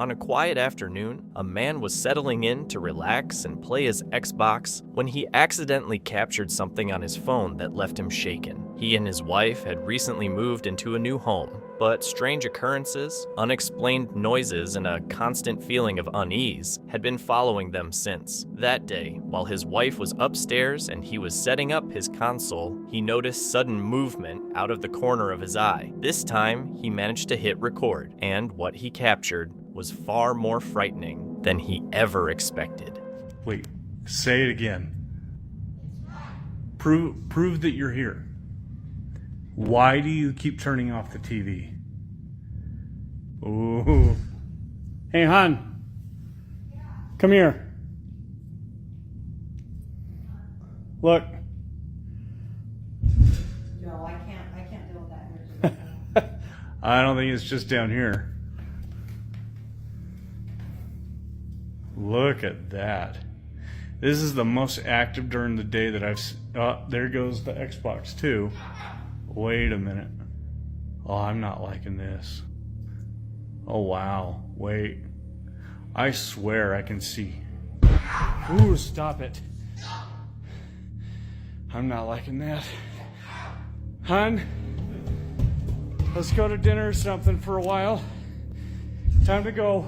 On a quiet afternoon, a man was settling in to relax and play his Xbox when he accidentally captured something on his phone that left him shaken. He and his wife had recently moved into a new home, but strange occurrences, unexplained noises, and a constant feeling of unease had been following them since. That day, while his wife was upstairs and he was setting up his console, he noticed sudden movement out of the corner of his eye. This time, he managed to hit record, and what he captured was far more frightening than he ever expected. Wait, say it again. Prove that you're here. Why do you keep turning off the TV? Ooh. Hey, hon. Come here. Look. No, I can't deal with that. I don't think it's just down here. Look at that. This is the most active during the day that I've... Oh, there goes the Xbox too. Wait a minute. Oh, I'm not liking this. Oh, wow. Wait. I swear I can see. Ooh, stop it. I'm not liking that. Hun, let's go to dinner or something for a while. Time to go.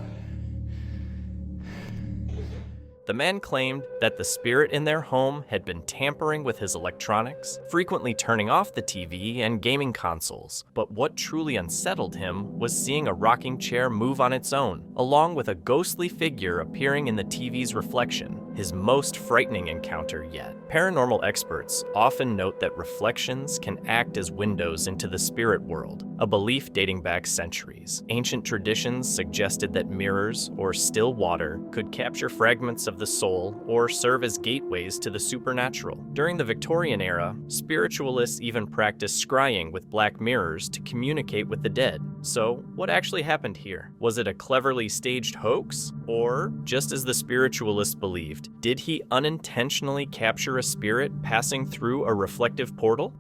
The man claimed that the spirit in their home had been tampering with his electronics, frequently turning off the TV and gaming consoles. But what truly unsettled him was seeing a rocking chair move on its own, along with a ghostly figure appearing in the TV's reflection, his most frightening encounter yet. Paranormal experts often note that reflections can act as windows into the spirit world, a belief dating back centuries. Ancient traditions suggested that mirrors or still water could capture fragments of the soul or serve as gateways to the supernatural. During the Victorian era, spiritualists even practiced scrying with black mirrors to communicate with the dead. So, what actually happened here? Was it a cleverly staged hoax? Or, just as the spiritualists believed, did he unintentionally capture a spirit passing through a reflective portal?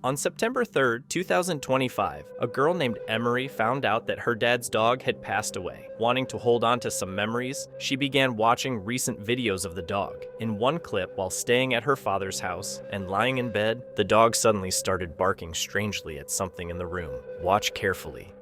On September 3rd, 2025, a girl named Emery found out that her dad's dog had passed away. Wanting to hold on to some memories, she began watching recent videos of the dog. In one clip, while staying at her father's house and lying in bed, the dog suddenly started barking strangely at something in the room. Watch carefully.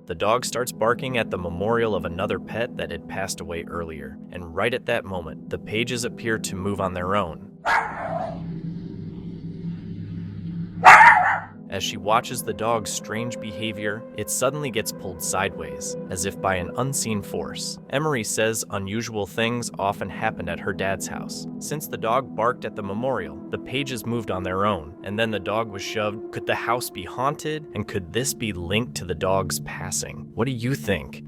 The dog starts barking at the memorial of another pet that had passed away earlier, and right at that moment, the pages appear to move on their own. As she watches the dog's strange behavior, it suddenly gets pulled sideways, as if by an unseen force. Emery says unusual things often happened at her dad's house. Since the dog barked at the memorial, the pages moved on their own, and then the dog was shoved. Could the house be haunted? And could this be linked to the dog's passing? What do you think?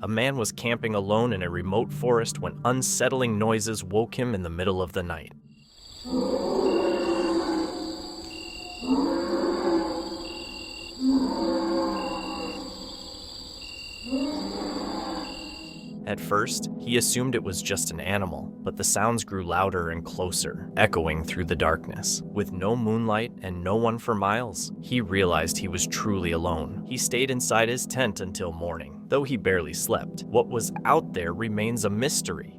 A man was camping alone in a remote forest when unsettling noises woke him in the middle of the night. At first, he assumed it was just an animal, but the sounds grew louder and closer, echoing through the darkness. With no moonlight and no one for miles, he realized he was truly alone. He stayed inside his tent until morning, though he barely slept. What was out there remains a mystery.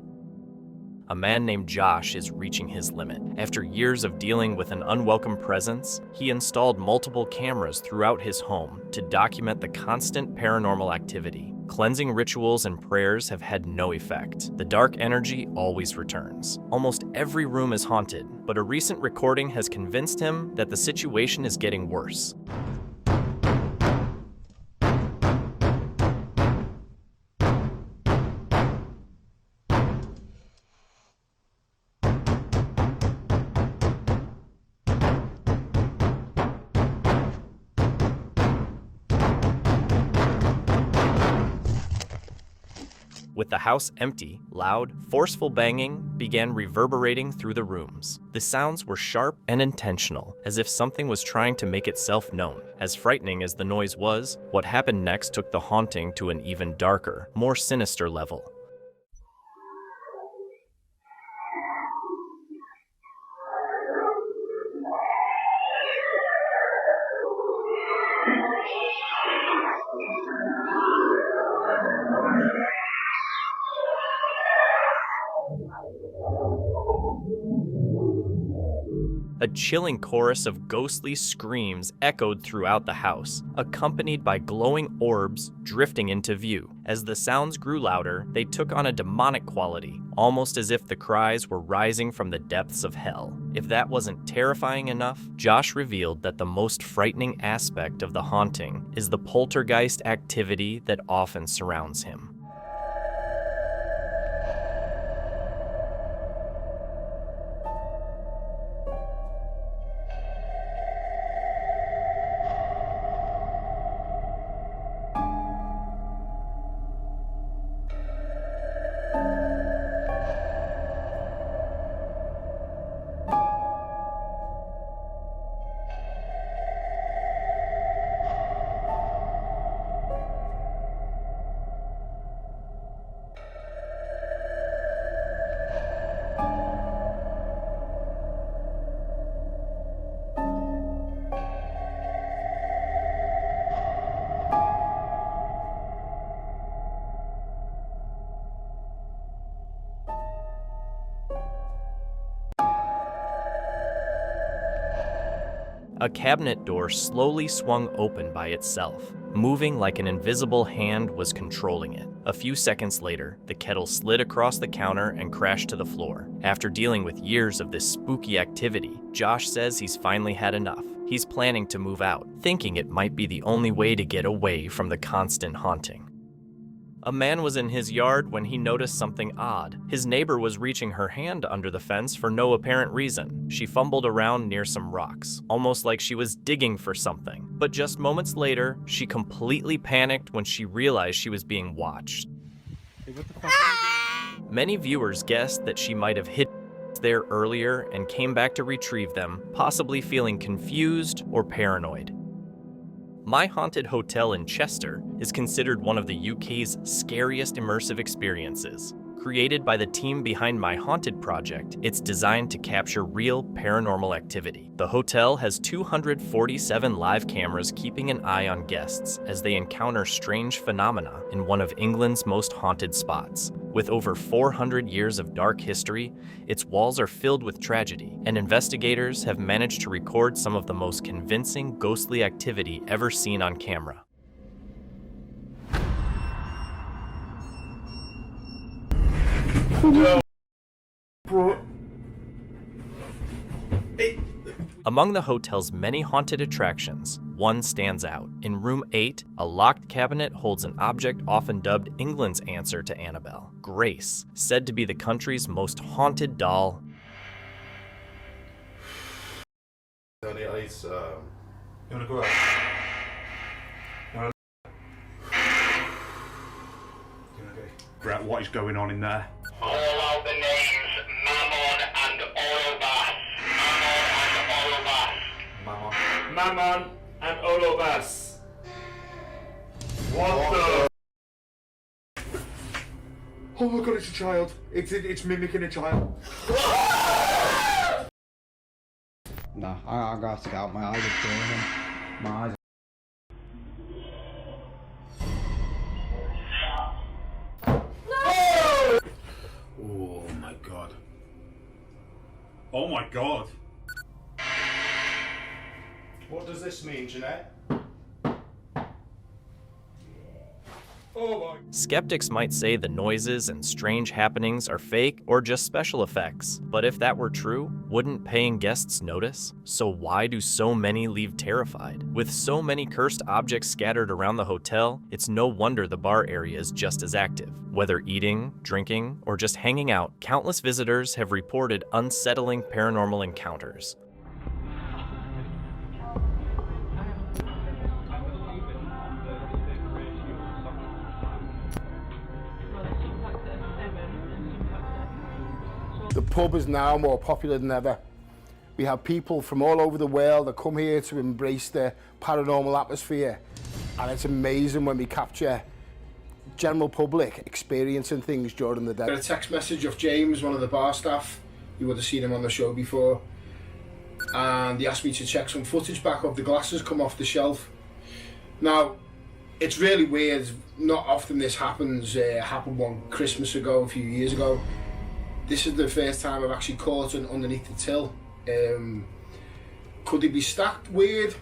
A man named Josh is reaching his limit. After years of dealing with an unwelcome presence, he installed multiple cameras throughout his home to document the constant paranormal activity. cleansing rituals and prayers have had no effect. The dark energy always returns. Almost every room is haunted, but a recent recording has convinced him that the situation is getting worse. With the house empty, loud, forceful banging began reverberating through the rooms. The sounds were sharp and intentional, as if something was trying to make itself known. As frightening as the noise was, what happened next took the haunting to an even darker, more sinister level. A chilling chorus of ghostly screams echoed throughout the house, accompanied by glowing orbs drifting into view. As the sounds grew louder, they took on a demonic quality, almost as if the cries were rising from the depths of hell. If that wasn't terrifying enough, Josh revealed that the most frightening aspect of the haunting is the poltergeist activity that often surrounds him. A cabinet door slowly swung open by itself, moving like an invisible hand was controlling it. A few seconds later, the kettle slid across the counter and crashed to the floor. After dealing with years of this spooky activity, Josh says he's finally had enough. He's planning to move out, thinking it might be the only way to get away from the constant haunting. A man was in his yard when he noticed something odd. His neighbor was reaching her hand under the fence for no apparent reason. She fumbled around near some rocks, almost like she was digging for something. But just moments later, she completely panicked when she realized she was being watched. Hey, what the fuck are you doing? Many viewers guessed that she might have hid there earlier and came back to retrieve them, possibly feeling confused or paranoid. My Haunted Hotel in Chester is considered one of the UK's scariest immersive experiences. Created by the team behind My Haunted project, it's designed to capture real paranormal activity. The hotel has 247 live cameras keeping an eye on guests as they encounter strange phenomena in one of England's most haunted spots. With over 400 years of dark history, its walls are filled with tragedy, and investigators have managed to record some of the most convincing ghostly activity ever seen on camera. Bro. Hey. Among the hotel's many haunted attractions, one stands out. In room 8, a locked cabinet holds an object often dubbed England's answer to Annabelle, Grace, said to be the country's most haunted doll. Honey, ice, you wanna go out? What is going on in there? Call out the names Mammon and Orobas. Mammon and Orobas. What the? Oh my god, it's a child. It's mimicking a child. Nah, I got to get out. My eyes are burning. My eyes. Oh my god. Oh my god. What does this mean, Jeanette? Skeptics might say the noises and strange happenings are fake or just special effects, but if that were true, wouldn't paying guests notice? So why do so many leave terrified? With so many cursed objects scattered around the hotel, it's no wonder the bar area is just as active. Whether eating, drinking, or just hanging out, countless visitors have reported unsettling paranormal encounters. The pub is now more popular than ever. We have people from all over the world that come here to embrace the paranormal atmosphere. And it's amazing when we capture general public experiencing things during the day. I got a text message of James, one of the bar staff. You would have seen him on the show before. And he asked me to check some footage back of the glasses come off the shelf. Now, it's really weird. Not often this happens. Happened one Christmas ago, a few years ago. This is the first time I've actually caught it underneath the till. Could they be stacked weird?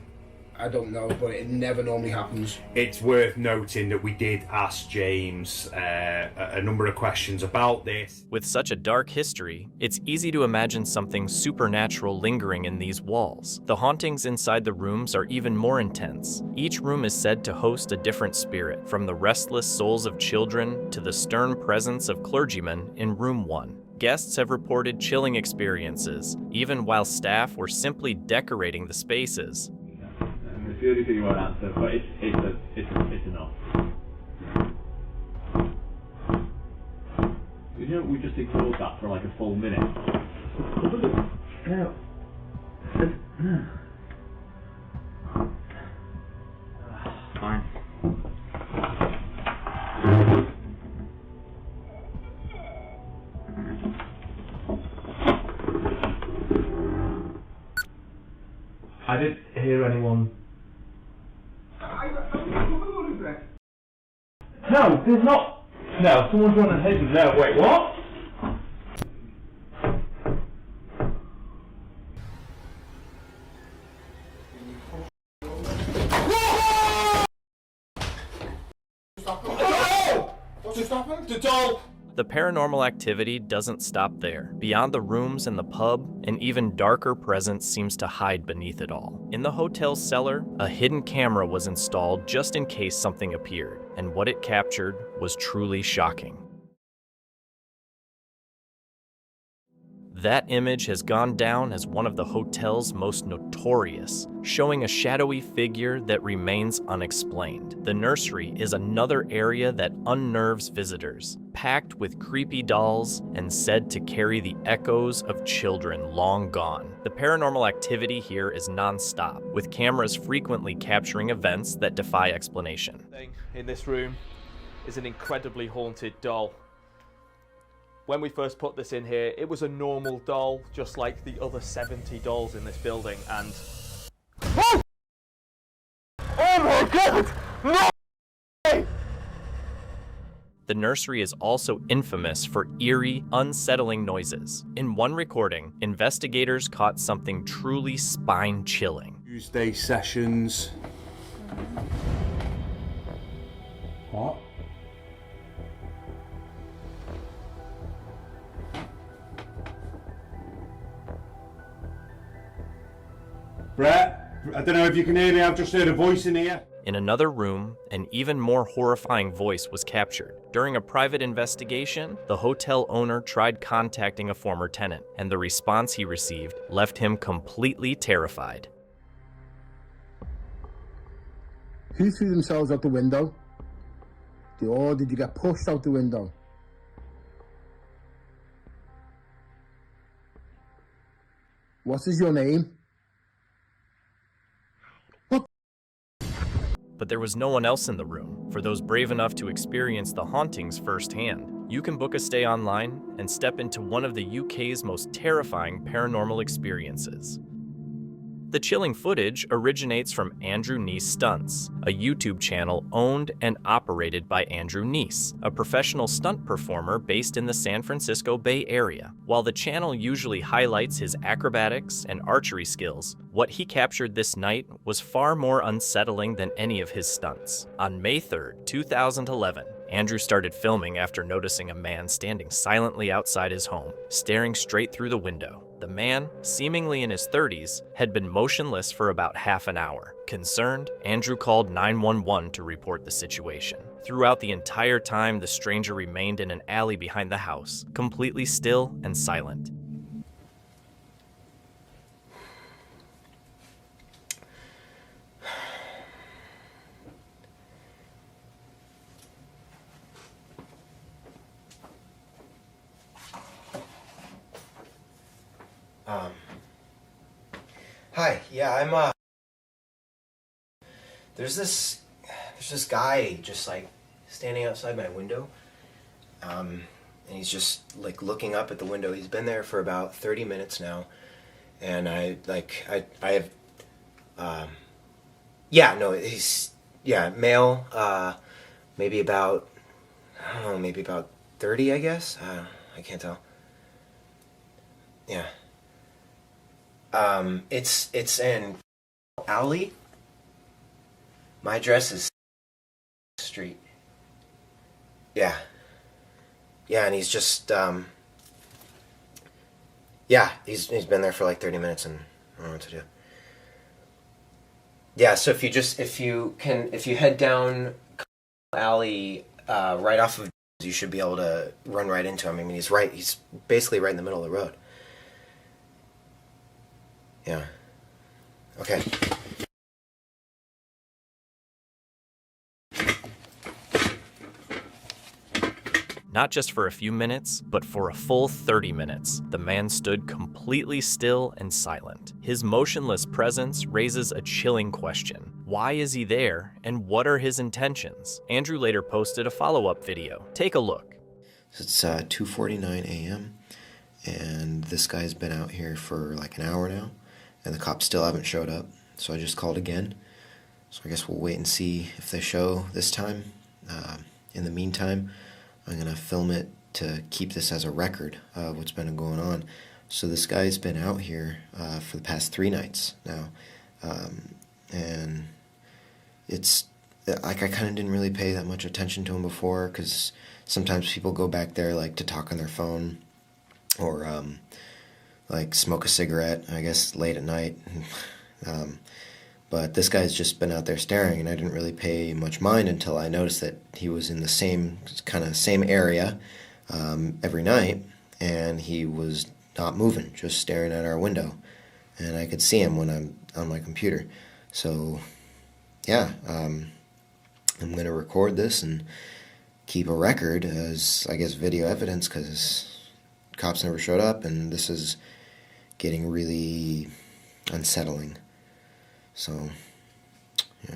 I don't know, but it never normally happens. It's worth noting that we did ask James a number of questions about this. With such a dark history, it's easy to imagine something supernatural lingering in these walls. The hauntings inside the rooms are even more intense. Each room is said to host a different spirit, from the restless souls of children to the stern presence of clergymen in room 1. Guests have reported chilling experiences, even while staff were simply decorating the spaces. It's the only thing you won't answer, but it's enough. You know, we just ignored that for like a full minute. No. Fine. I didn't hear anyone. No, there's not. No, someone's running hidden. No, wait, what? What just happened? The doll! The paranormal activity doesn't stop there. Beyond the rooms and the pub, an even darker presence seems to hide beneath it all. In the hotel's cellar, a hidden camera was installed just in case something appeared, and what it captured was truly shocking. That image has gone down as one of the hotel's most notorious, showing a shadowy figure that remains unexplained. The nursery is another area that unnerves visitors, packed with creepy dolls and said to carry the echoes of children long gone. The paranormal activity here is non-stop, with cameras frequently capturing events that defy explanation. In this room is an incredibly haunted doll. When we first put this in here, it was a normal doll, just like the other 70 dolls in this building, and... Oh! Oh my god! No! The nursery is also infamous for eerie, unsettling noises. In one recording, investigators caught something truly spine-chilling. Tuesday sessions. What? Brett, I don't know if you can hear me, I've just heard a voice in here. In another room, an even more horrifying voice was captured. During a private investigation, the hotel owner tried contacting a former tenant, and the response he received left him completely terrified. Who threw themselves out the window? Or did you get pushed out the window? What is your name? But there was no one else in the room. For those brave enough to experience the hauntings firsthand, you can book a stay online and step into one of the UK's most terrifying paranormal experiences. The chilling footage originates from Andrew Neese Stunts, a YouTube channel owned and operated by Andrew Neese, a professional stunt performer based in the San Francisco Bay Area. While the channel usually highlights his acrobatics and archery skills, what he captured this night was far more unsettling than any of his stunts. On May 3rd, 2011, Andrew started filming after noticing a man standing silently outside his home, staring straight through the window. The man, seemingly in his 30s, had been motionless for about half an hour. Concerned, Andrew called 911 to report the situation. Throughout the entire time, the stranger remained in an alley behind the house, completely still and silent. Hi, yeah, I'm, there's this guy just, like, standing outside my window, and he's just, like, looking up at the window. He's been there for about 30 minutes now, and male, maybe about, I don't know, maybe about 30, I guess? I can't tell. Yeah. It's in alley. My address is street. Yeah. Yeah, and he's just, he's been there for like 30 minutes and I don't know what to do. Yeah, so if you head down alley, right off of, you should be able to run right into him. I mean, he's basically right in the middle of the road. Yeah. Okay. Not just for a few minutes, but for a full 30 minutes, the man stood completely still and silent. His motionless presence raises a chilling question. Why is he there, and what are his intentions? Andrew later posted a follow-up video. Take a look. It's 2:49 a.m., and this guy's been out here for like an hour now, and the cops still haven't showed up, so I just called again. So I guess we'll wait and see if they show this time. In the meantime, I'm going to film it to keep this as a record of what's been going on. So this guy's been out here for the past 3 nights now, and it's like I kind of didn't really pay that much attention to him before, because sometimes people go back there like to talk on their phone or like smoke a cigarette, I guess, late at night. But this guy's just been out there staring, and I didn't really pay much mind until I noticed that he was in the same area every night, and he was not moving, just staring at our window. And I could see him when I'm on my computer. So, yeah, I'm going to record this and keep a record as, I guess, video evidence, because cops never showed up, and this is getting really unsettling. So, yeah.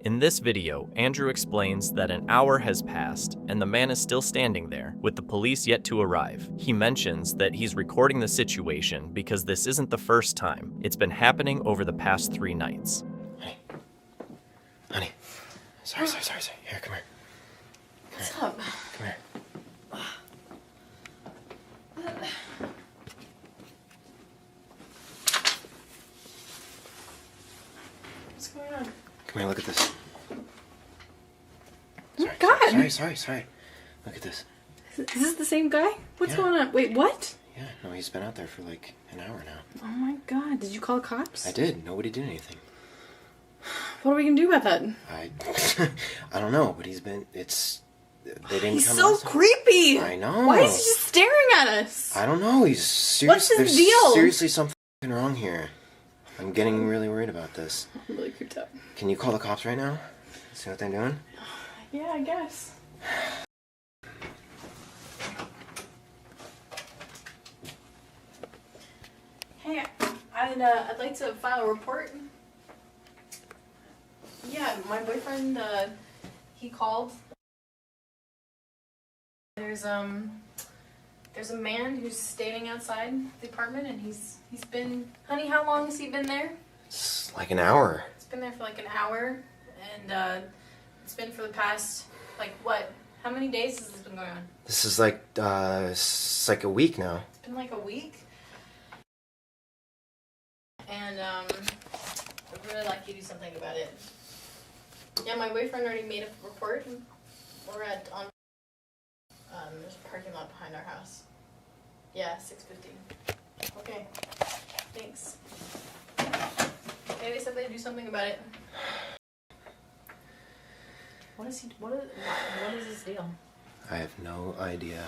In this video, Andrew explains that an hour has passed and the man is still standing there, with the police yet to arrive. He mentions that he's recording the situation because this isn't the first time. It's been happening over the past 3 nights. Honey. Sorry. Here, come here. What's up? Come here. What's going on? Come here, look at this. Oh my God. Sorry. Look at this. Is this the same guy? What's going on? Wait, what? Yeah, no, he's been out there for like an hour now. Oh my God. Did you call the cops? I did. Nobody did anything. What are we gonna do about that? I don't know, but they didn't He's come so last time. creepy. I know. Why is he just staring at us? I don't know. He's serious. What's his There's deal? seriously something wrong here. I'm getting really worried about this. I'm really creeped out. Can you call the cops right now? See what they're doing? Yeah, I guess. Hey, I'd like to file a report. Yeah, my boyfriend, he called. There's a man who's standing outside the apartment, and he's been... Honey, how long has he been there? It's like an hour. It's been there for like an hour, and it's been for the past, like, what? How many days has this been going on? This is like, it's like a week now. It's been like a week. And, I'd really like you to do something about it. Yeah, my boyfriend already made a report. We're on there's a parking lot behind our house. Yeah, 6:50. Okay. Thanks. Okay, they said they'd do something about it. What is his deal? I have no idea.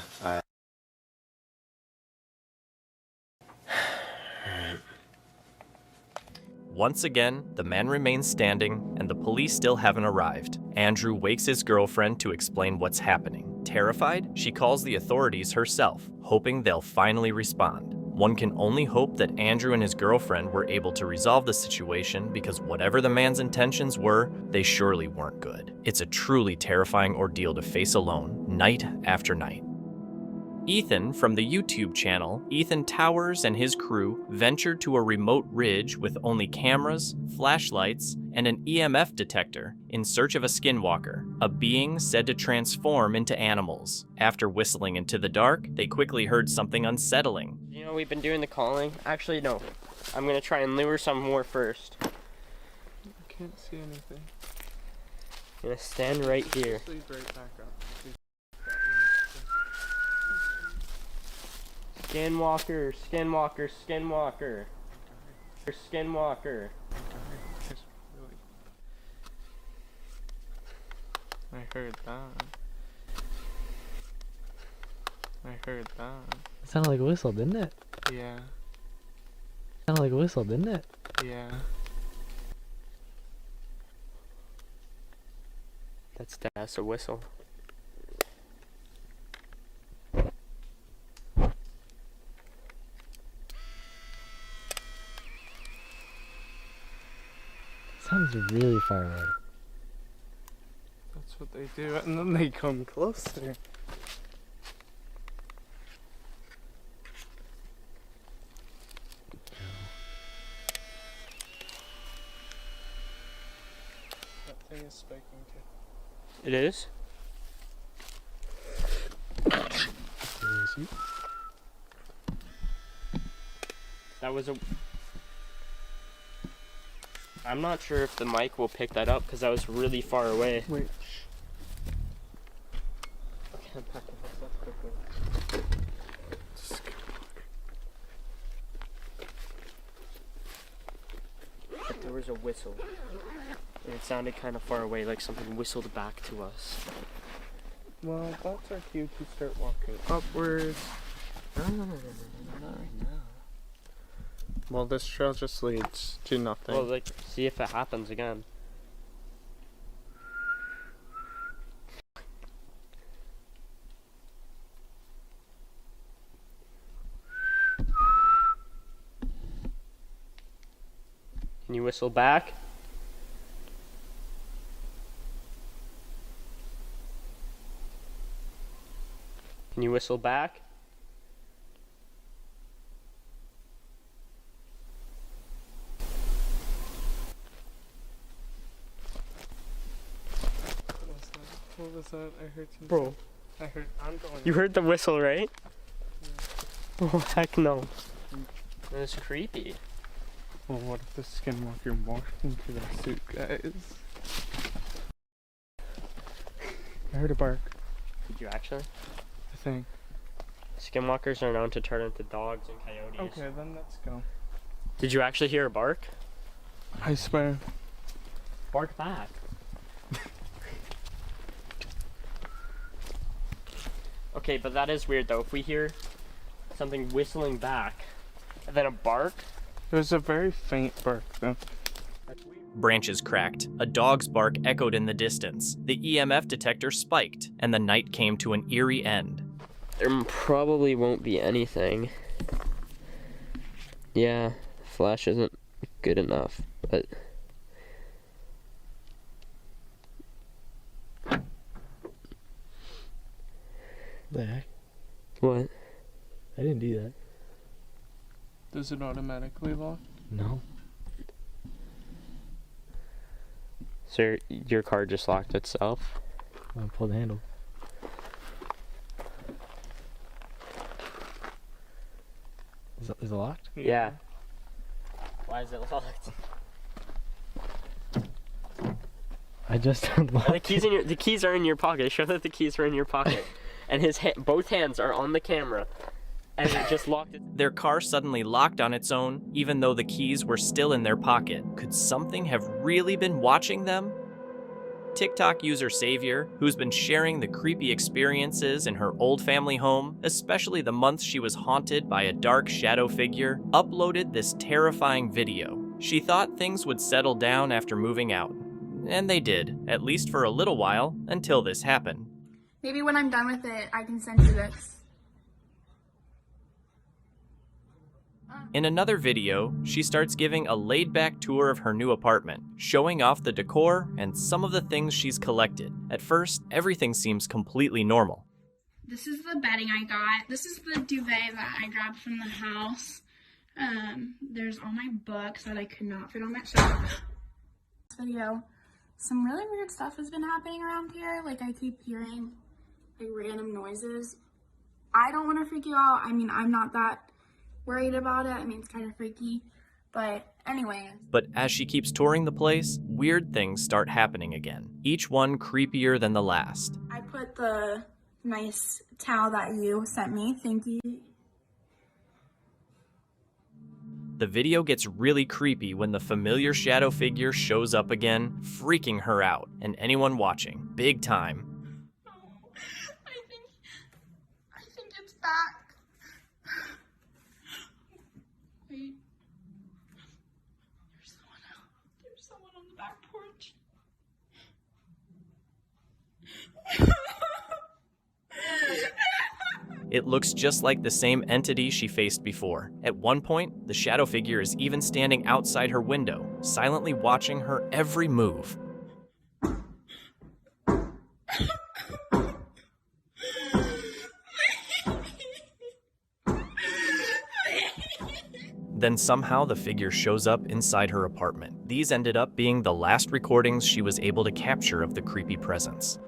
Once again, the man remains standing, and the police still haven't arrived. Andrew wakes his girlfriend to explain what's happening. Terrified, she calls the authorities herself, hoping they'll finally respond. One can only hope that Andrew and his girlfriend were able to resolve the situation, because whatever the man's intentions were, they surely weren't good. It's a truly terrifying ordeal to face alone, night after night. Ethan from the YouTube channel, Ethan Towers, and his crew ventured to a remote ridge with only cameras, flashlights, and an EMF detector in search of a skinwalker, a being said to transform into animals. After whistling into the dark, they quickly heard something unsettling. You know, we've been doing the calling. Actually, no. I'm gonna try and lure some more first. I can't see anything. I'm gonna stand right here. Please right back up. Skinwalker, Skinwalker, Skinwalker. Skinwalker. I heard that. I heard that. It sounded like a whistle, didn't it? Yeah. It sounded like a whistle, didn't it? Yeah. That's a whistle. Sounds really far away. That's what they do, and then they come closer. That thing is spiking too. It is? That was a... I'm not sure if the mic will pick that up because that was really far away. Wait. Okay, I'm packing this up quickly. But there was a whistle. And it sounded kind of far away, like something whistled back to us. Well, that's our cue to start walking upwards. No, not right now. Well, this trail just leads to nothing. Well, like, see if it happens again. Can you whistle back? Can you whistle back? What was that? I heard something. Bro. I'm going. You heard the whistle, right? Yeah. Oh, heck no. That's creepy. Well, what if the Skinwalker morphed into that suit, guys? I heard a bark. Did you actually? I think. Skinwalkers are known to turn into dogs and coyotes. Okay, then let's go. Did you actually hear a bark? I swear. Bark back. Okay, but that is weird though. If we hear something whistling back and then a bark. It was a very faint bark though. Branches cracked, a dog's bark echoed in the distance, the EMF detector spiked, and the night came to an eerie end. There probably won't be anything. Yeah, flash isn't good enough, but... The heck? What? I didn't do that. Does it automatically lock? No. So your car just locked itself? I'll pull the handle. Is it locked? Yeah. Why is it locked? I just unlocked the keys are in your pocket. Show that the keys are in your pocket. And his both hands are on the camera. And it just locked it. Their car suddenly locked on its own, even though the keys were still in their pocket. Could something have really been watching them? TikTok user Savior, who's been sharing the creepy experiences in her old family home, especially the month she was haunted by a dark shadow figure, uploaded this terrifying video. She thought things would settle down after moving out. And they did, at least for a little while, until this happened. Maybe when I'm done with it, I can send you this. In another video, she starts giving a laid-back tour of her new apartment, showing off the decor and some of the things she's collected. At first, everything seems completely normal. This is the bedding I got. This is the duvet that I grabbed from the house. There's all my books that I could not fit on that shelf. This video, some really weird stuff has been happening around here. Like, I keep hearing like random noises. I don't want to freak you out. I mean, I'm not that worried about it. I mean, it's kind of freaky, but anyway. But as she keeps touring the place, weird things start happening again, each one creepier than the last. I put the nice towel that you sent me. Thank you. The video gets really creepy when the familiar shadow figure shows up again, freaking her out, and anyone watching, big time. I think it's back. Wait. There's someone on the back porch. It looks just like the same entity she faced before. At one point, the shadow figure is even standing outside her window, silently watching her every move. Then somehow the figure shows up inside her apartment. These ended up being the last recordings she was able to capture of the creepy presence.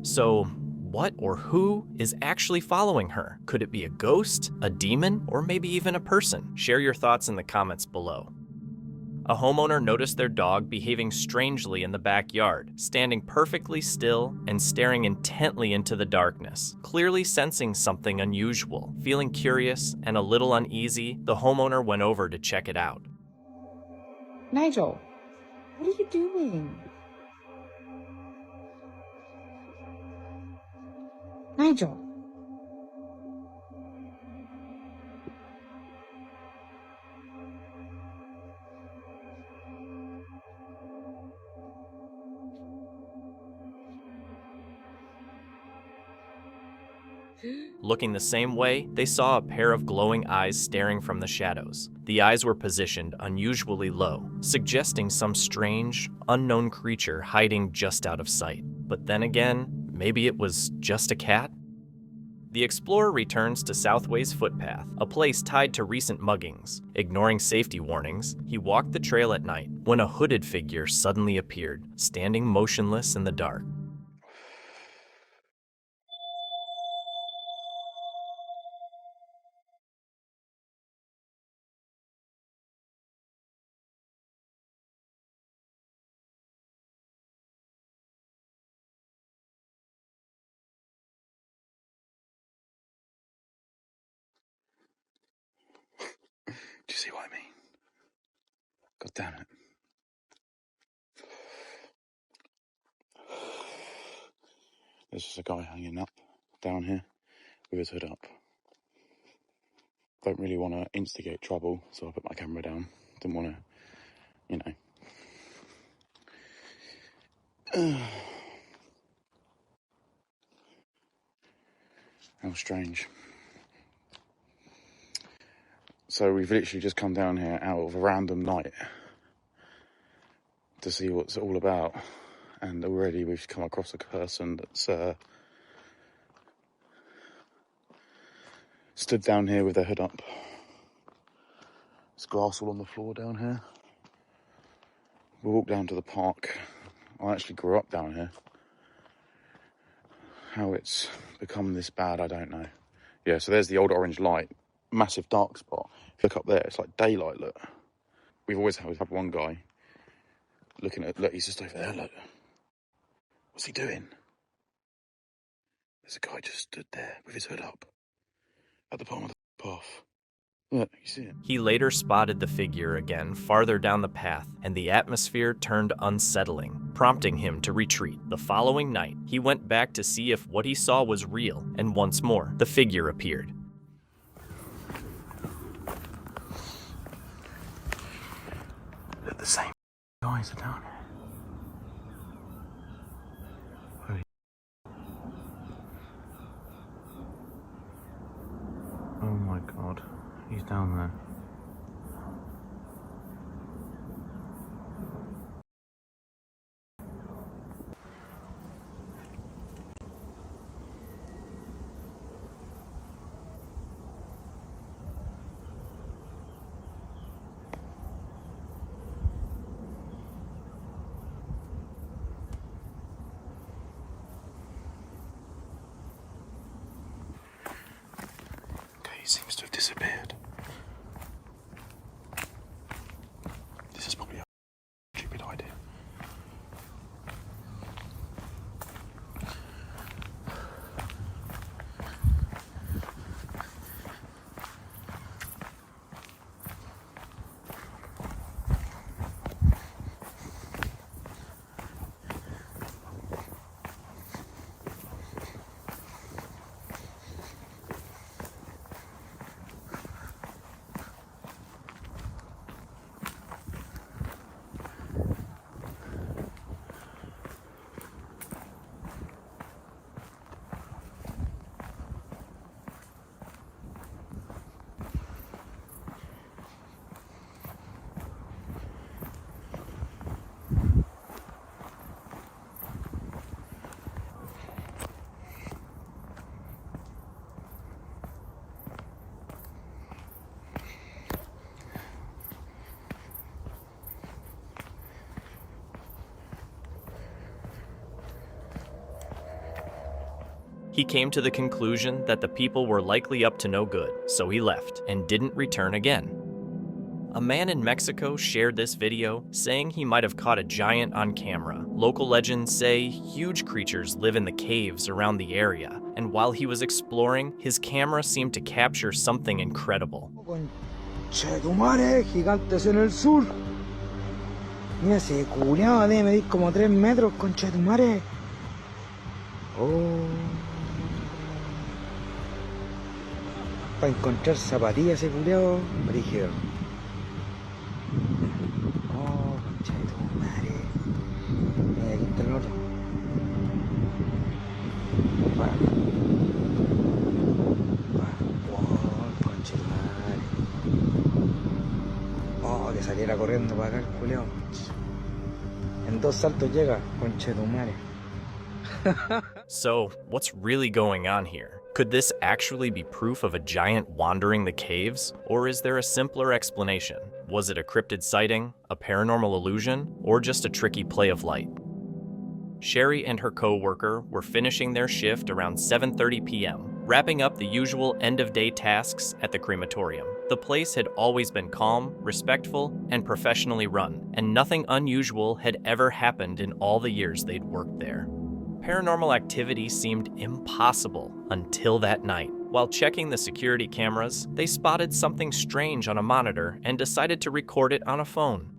So, what or who is actually following her? Could it be a ghost, a demon, or maybe even a person? Share your thoughts in the comments below. A homeowner noticed their dog behaving strangely in the backyard, standing perfectly still and staring intently into the darkness, clearly sensing something unusual. Feeling curious and a little uneasy, the homeowner went over to check it out. Nigel, what are you doing? Nigel. Looking the same way, they saw a pair of glowing eyes staring from the shadows. The eyes were positioned unusually low, suggesting some strange, unknown creature hiding just out of sight. But then again, maybe it was just a cat? The explorer returns to Southway's footpath, a place tied to recent muggings. Ignoring safety warnings, he walked the trail at night when a hooded figure suddenly appeared, standing motionless in the dark. Do you see what I mean? God damn it. There's just a guy hanging up down here with his hood up. Don't really want to instigate trouble, so I put my camera down. Didn't want to, How strange. So we've literally just come down here out of a random night to see what's it all about, and already we've come across a person that's stood down here with their hood up. There's glass all on the floor down here. We walked down to the park. I actually grew up down here. How it's become this bad, I don't know. Yeah, so there's the old orange light. Massive dark spot. If you look up there, it's like daylight, look. We've always had one guy looking at, look, he's just over there, look. What's he doing? There's a guy just stood there with his hood up at the bottom of the path. Look, you see it? He later spotted the figure again farther down the path, and the atmosphere turned unsettling, prompting him to retreat. The following night, he went back to see if what he saw was real, and once more, the figure appeared. Look, the same guys are down here. Holy. Oh my god, he's down there. He seems to have disappeared. This is probably a stupid idea. He came to the conclusion that the people were likely up to no good, so he left and didn't return again. A man in Mexico shared this video, saying he might have caught a giant on camera. Local legends say huge creatures live in the caves around the area, and while he was exploring, his camera seemed to capture something incredible. Chetumare, gigantes en el sur. Mira, ese culiao debe medir como 3 metros, conchetumare. Oh. Para encontrar zapatillas ese culiao, brígido. Oh, conchetumare. Mira, aquí está el otro. Oh, conchetumare. Oh, que saliera corriendo para acá el culiao. En 2 saltos llega, conchetumare. So, what's really going on here? Could this actually be proof of a giant wandering the caves? Or is there a simpler explanation? Was it a cryptid sighting, a paranormal illusion, or just a tricky play of light? Sherry and her co-worker were finishing their shift around 7:30 p.m., wrapping up the usual end-of-day tasks at the crematorium. The place had always been calm, respectful, and professionally run, and nothing unusual had ever happened in all the years they'd worked there. Paranormal activity seemed impossible until that night. While checking the security cameras, they spotted something strange on a monitor and decided to record it on a phone.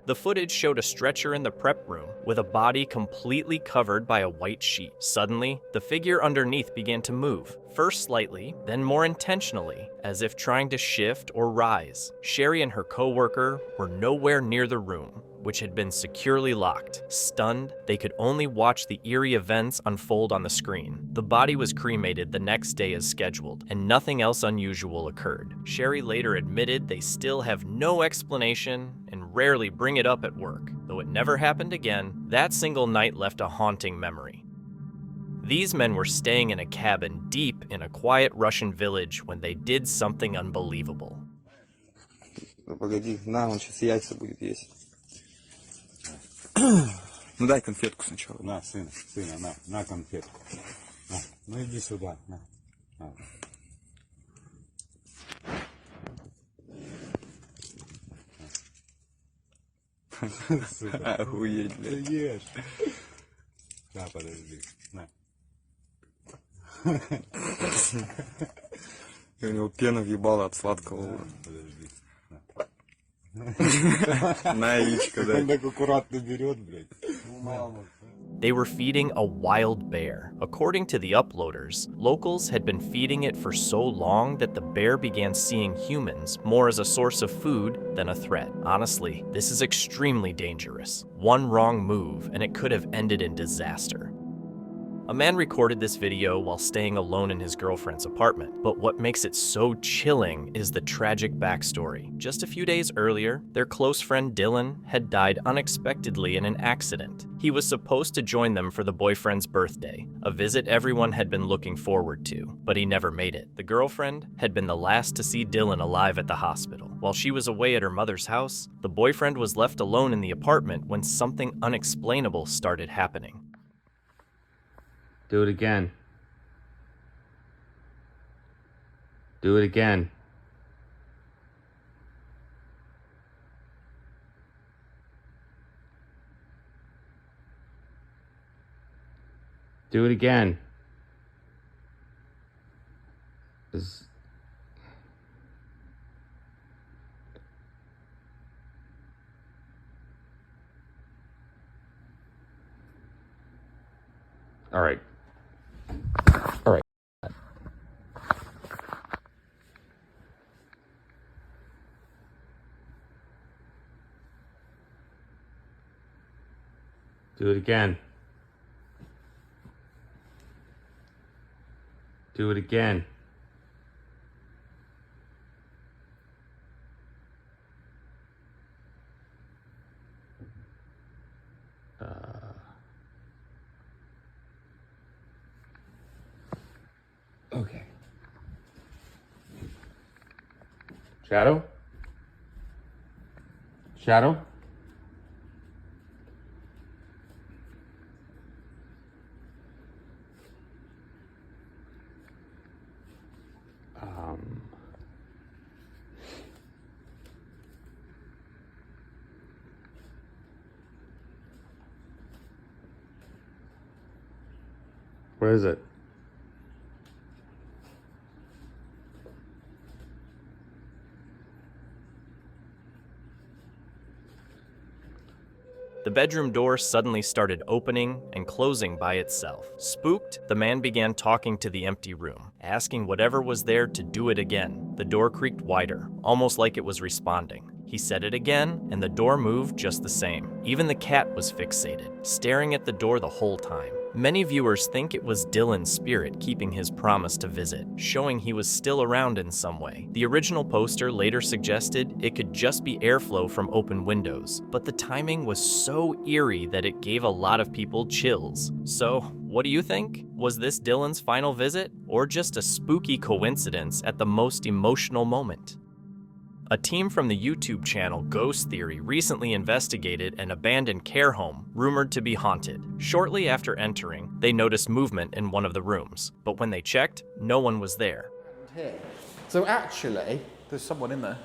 The footage showed a stretcher in the prep room with a body completely covered by a white sheet. Suddenly, the figure underneath began to move, first slightly, then more intentionally, as if trying to shift or rise. Sherry and her co-worker were nowhere near the room, which had been securely locked. Stunned, they could only watch the eerie events unfold on the screen. The body was cremated the next day as scheduled, and nothing else unusual occurred. Sherry later admitted they still have no explanation and rarely bring it up at work. Though it never happened again, that single night left a haunting memory. These men were staying in a cabin deep in a quiet Russian village when they did something unbelievable. Погоди, на, он сейчас яйца будет есть. Ну дай конфетку сначала. На, сына, на конфетку. На, ну иди сюда, на. Охуеть, блядь. Ты ешь. Да, подожди, на. У него пена въебала от сладкого. Подожди. На яичко, да. Он так аккуратно берет, блядь. They were feeding a wild bear. According to the uploaders, locals had been feeding it for so long that the bear began seeing humans more as a source of food than a threat. Honestly, this is extremely dangerous. One wrong move and it could have ended in disaster. A man recorded this video while staying alone in his girlfriend's apartment, but what makes it so chilling is the tragic backstory. Just a few days earlier, their close friend Dylan had died unexpectedly in an accident. He was supposed to join them for the boyfriend's birthday, a visit everyone had been looking forward to, but he never made it. The girlfriend had been the last to see Dylan alive at the hospital. While she was away at her mother's house, the boyfriend was left alone in the apartment when something unexplainable started happening. Do it again. Do it again. Do it again. All right. All right. Do it again. Do it again. Okay. Shadow? Shadow? Where is it? The bedroom door suddenly started opening and closing by itself. Spooked, the man began talking to the empty room, asking whatever was there to do it again. The door creaked wider, almost like it was responding. He said it again, and the door moved just the same. Even the cat was fixated, staring at the door the whole time. Many viewers think it was Dylan's spirit keeping his promise to visit, showing he was still around in some way. The original poster later suggested it could just be airflow from open windows, but the timing was so eerie that it gave a lot of people chills. So, what do you think? Was this Dylan's final visit, or just a spooky coincidence at the most emotional moment? A team from the YouTube channel Ghost Theory recently investigated an abandoned care home rumored to be haunted. Shortly after entering, they noticed movement in one of the rooms, but when they checked, no one was there. Here. So actually, there's someone in there.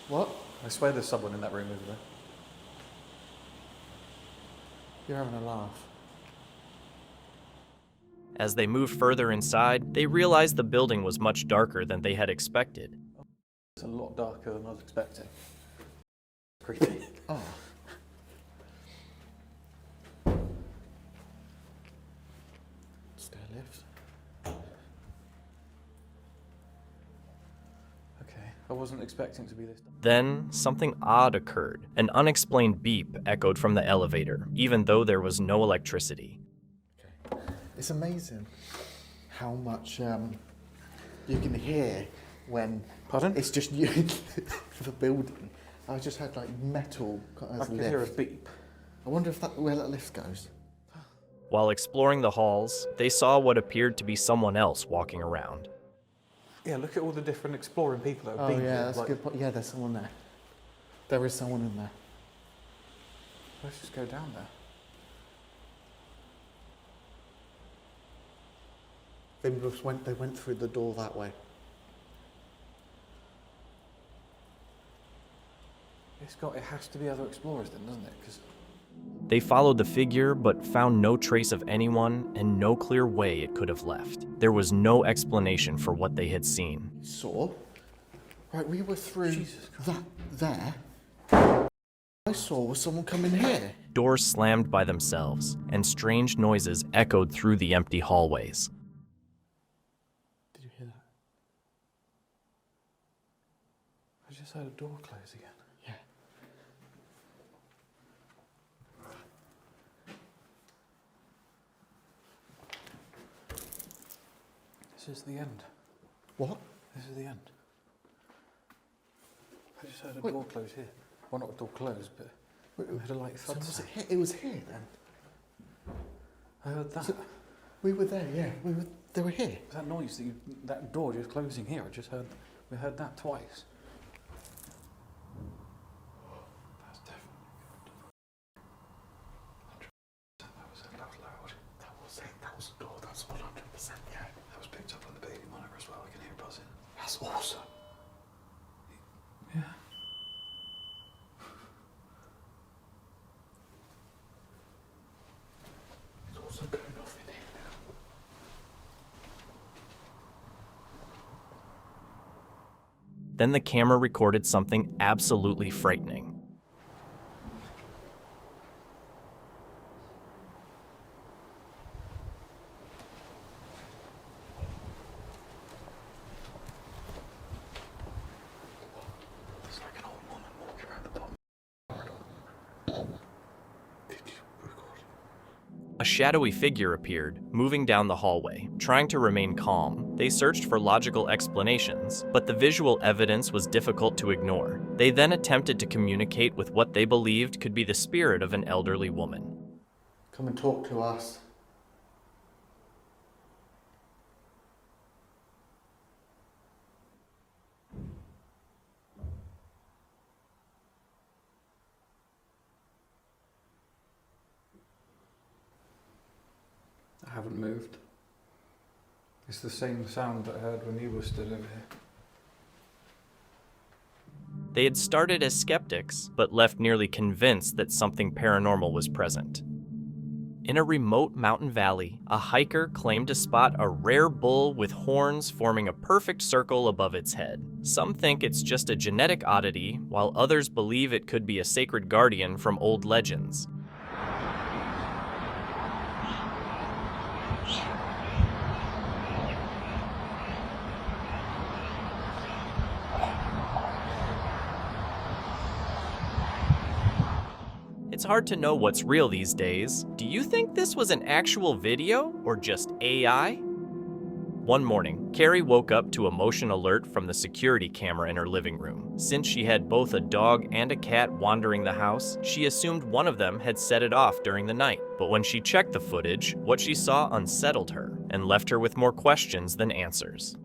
What? I swear there's someone in that room over there. You're having a laugh. As they moved further inside, they realized the building was much darker than they had expected. It's a lot darker than I was expecting. Creepy. Oh. Stair lift. Okay, I wasn't expecting it to be this. Then, something odd occurred. An unexplained beep echoed from the elevator, even though there was no electricity. It's amazing how much you can hear when. Pardon? It's just you. The building. I just had like metal. I can hear a beep. I wonder if where that lift goes. While exploring the halls, they saw what appeared to be someone else walking around. Yeah, look at all the different exploring people that have been here. Oh yeah, that's a good point. Yeah, there's someone there. There is someone in there. Let's just go down there. They went through the door that way. It has to be other explorers then, doesn't it? 'Cause They followed the figure, but found no trace of anyone and no clear way it could have left. There was no explanation for what they had seen. saw. Right, we were through that there. I saw was someone coming here. Doors slammed by themselves, and strange noises echoed through the empty hallways. Did you hear that? I just heard a door close again. Yeah. This is the end. What? This is the end. I just heard a door close here. Well, not a door close, but we heard a light thud. So was it here? It was here then? I heard that. So we were there, yeah. They were here. That noise, that door just closing here, we heard that twice. That's definitely good. 100%. That was loud. That was a door, that's 100%, yeah. That was picked up on the baby monitor as well, I can hear buzzing. That's awesome. Yeah. It's also going off in here now. Then the camera recorded something absolutely frightening. It's like an old woman walking around the bottom corridor. Did you record? A shadowy figure appeared, moving down the hallway. Trying to remain calm, they searched for logical explanations, but the visual evidence was difficult to ignore. They then attempted to communicate with what they believed could be the spirit of an elderly woman. Come and talk to us. I haven't moved. It's the same sound that I heard when you were stood over here. They had started as skeptics, but left nearly convinced that something paranormal was present. In a remote mountain valley, a hiker claimed to spot a rare bull with horns forming a perfect circle above its head. Some think it's just a genetic oddity, while others believe it could be a sacred guardian from old legends. It's hard to know what's real these days. Do you think this was an actual video or just AI? One morning, Carrie woke up to a motion alert from the security camera in her living room. Since she had both a dog and a cat wandering the house, she assumed one of them had set it off during the night. But when she checked the footage, what she saw unsettled her and left her with more questions than answers.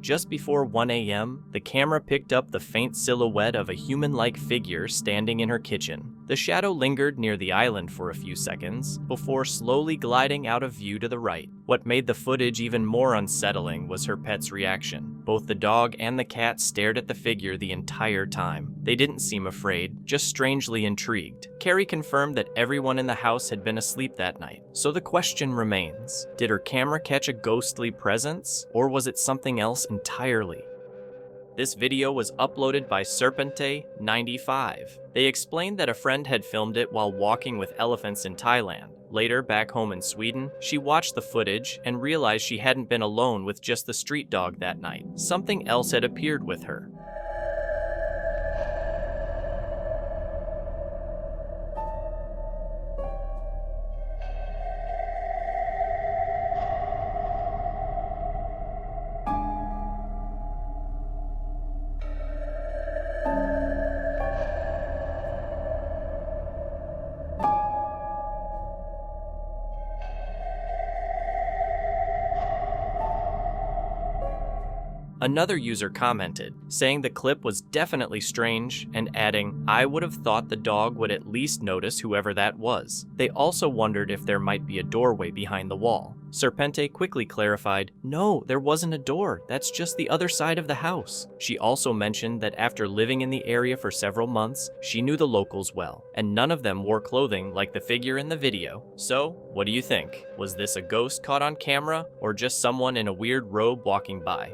Just before 1 a.m., the camera picked up the faint silhouette of a human-like figure standing in her kitchen. The shadow lingered near the island for a few seconds before slowly gliding out of view to the right. What made the footage even more unsettling was her pet's reaction. Both the dog and the cat stared at the figure the entire time. They didn't seem afraid, just strangely intrigued. Carrie confirmed that everyone in the house had been asleep that night. So the question remains, did her camera catch a ghostly presence, or was it something else entirely? This video was uploaded by Serpente95. They explained that a friend had filmed it while walking with elephants in Thailand. Later, back home in Sweden, she watched the footage and realized she hadn't been alone with just the street dog that night. Something else had appeared with her. Another user commented, saying the clip was definitely strange and adding, "I would have thought the dog would at least notice whoever that was." They also wondered if there might be a doorway behind the wall. Serpente quickly clarified, "No, there wasn't a door. That's just the other side of the house." She also mentioned that after living in the area for several months, she knew the locals well, and none of them wore clothing like the figure in the video. So, what do you think? Was this a ghost caught on camera, or just someone in a weird robe walking by?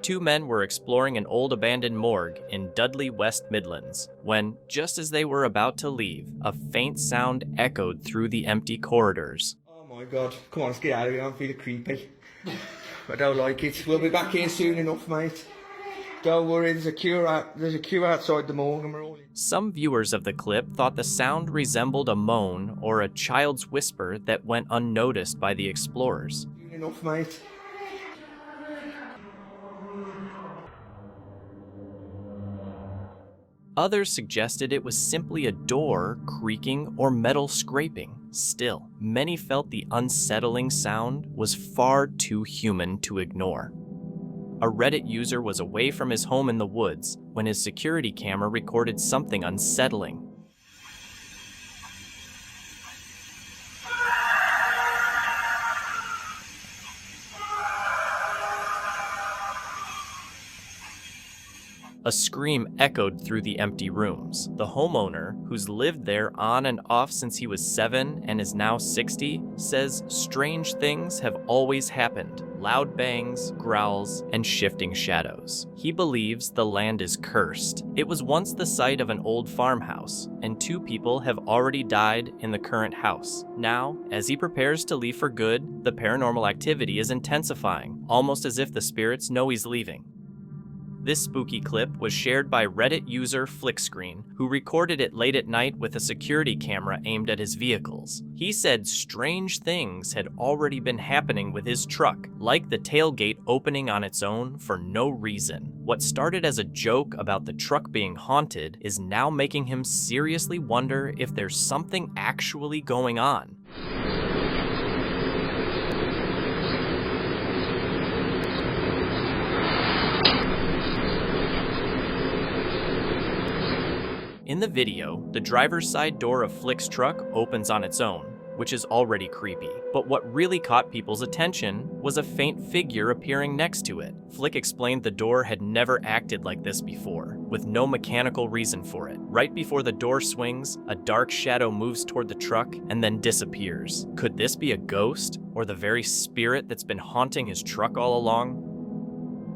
Two men were exploring an old abandoned morgue in Dudley, West Midlands, when, just as they were about to leave, a faint sound echoed through the empty corridors. Oh my god, come on, let's get out of here, I'm feeling creepy. I don't like it. We'll be back here soon enough, mate. Don't worry, there's a queue outside the morgue and we're all in. Some viewers of the clip thought the sound resembled a moan or a child's whisper that went unnoticed by the explorers. Enough, mate. Others suggested it was simply a door creaking or metal scraping. Still, many felt the unsettling sound was far too human to ignore. A Reddit user was away from his home in the woods when his security camera recorded something unsettling. A scream echoed through the empty rooms. The homeowner, who's lived there on and off since he was 7 and is now 60, says strange things have always happened. Loud bangs, growls, and shifting shadows. He believes the land is cursed. It was once the site of an old farmhouse, and 2 people have already died in the current house. Now, as he prepares to leave for good, the paranormal activity is intensifying, almost as if the spirits know he's leaving. This spooky clip was shared by Reddit user Flickscreen, who recorded it late at night with a security camera aimed at his vehicles. He said strange things had already been happening with his truck, like the tailgate opening on its own for no reason. What started as a joke about the truck being haunted is now making him seriously wonder if there's something actually going on. In the video, the driver's side door of Flick's truck opens on its own, which is already creepy. But what really caught people's attention was a faint figure appearing next to it. Flick explained the door had never acted like this before, with no mechanical reason for it. Right before the door swings, a dark shadow moves toward the truck and then disappears. Could this be a ghost, or the very spirit that's been haunting his truck all along?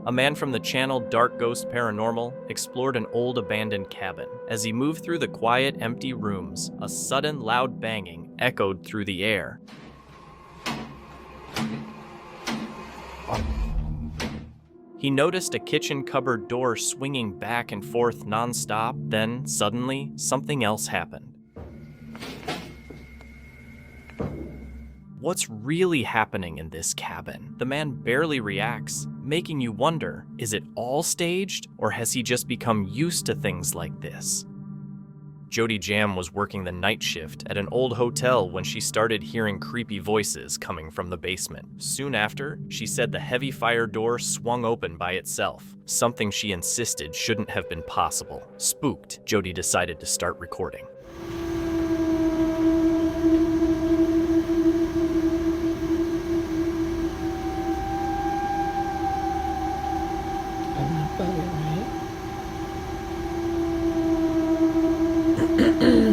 A man from the channel Dark Ghost Paranormal explored an old abandoned cabin. As he moved through the quiet, empty rooms, a sudden loud banging echoed through the air. He noticed a kitchen cupboard door swinging back and forth non-stop. Then, suddenly, something else happened. What's really happening in this cabin? The man barely reacts, making you wonder, is it all staged, or has he just become used to things like this? Jody Jam was working the night shift at an old hotel when she started hearing creepy voices coming from the basement. Soon after, she said the heavy fire door swung open by itself, something she insisted shouldn't have been possible. Spooked, Jody decided to start recording.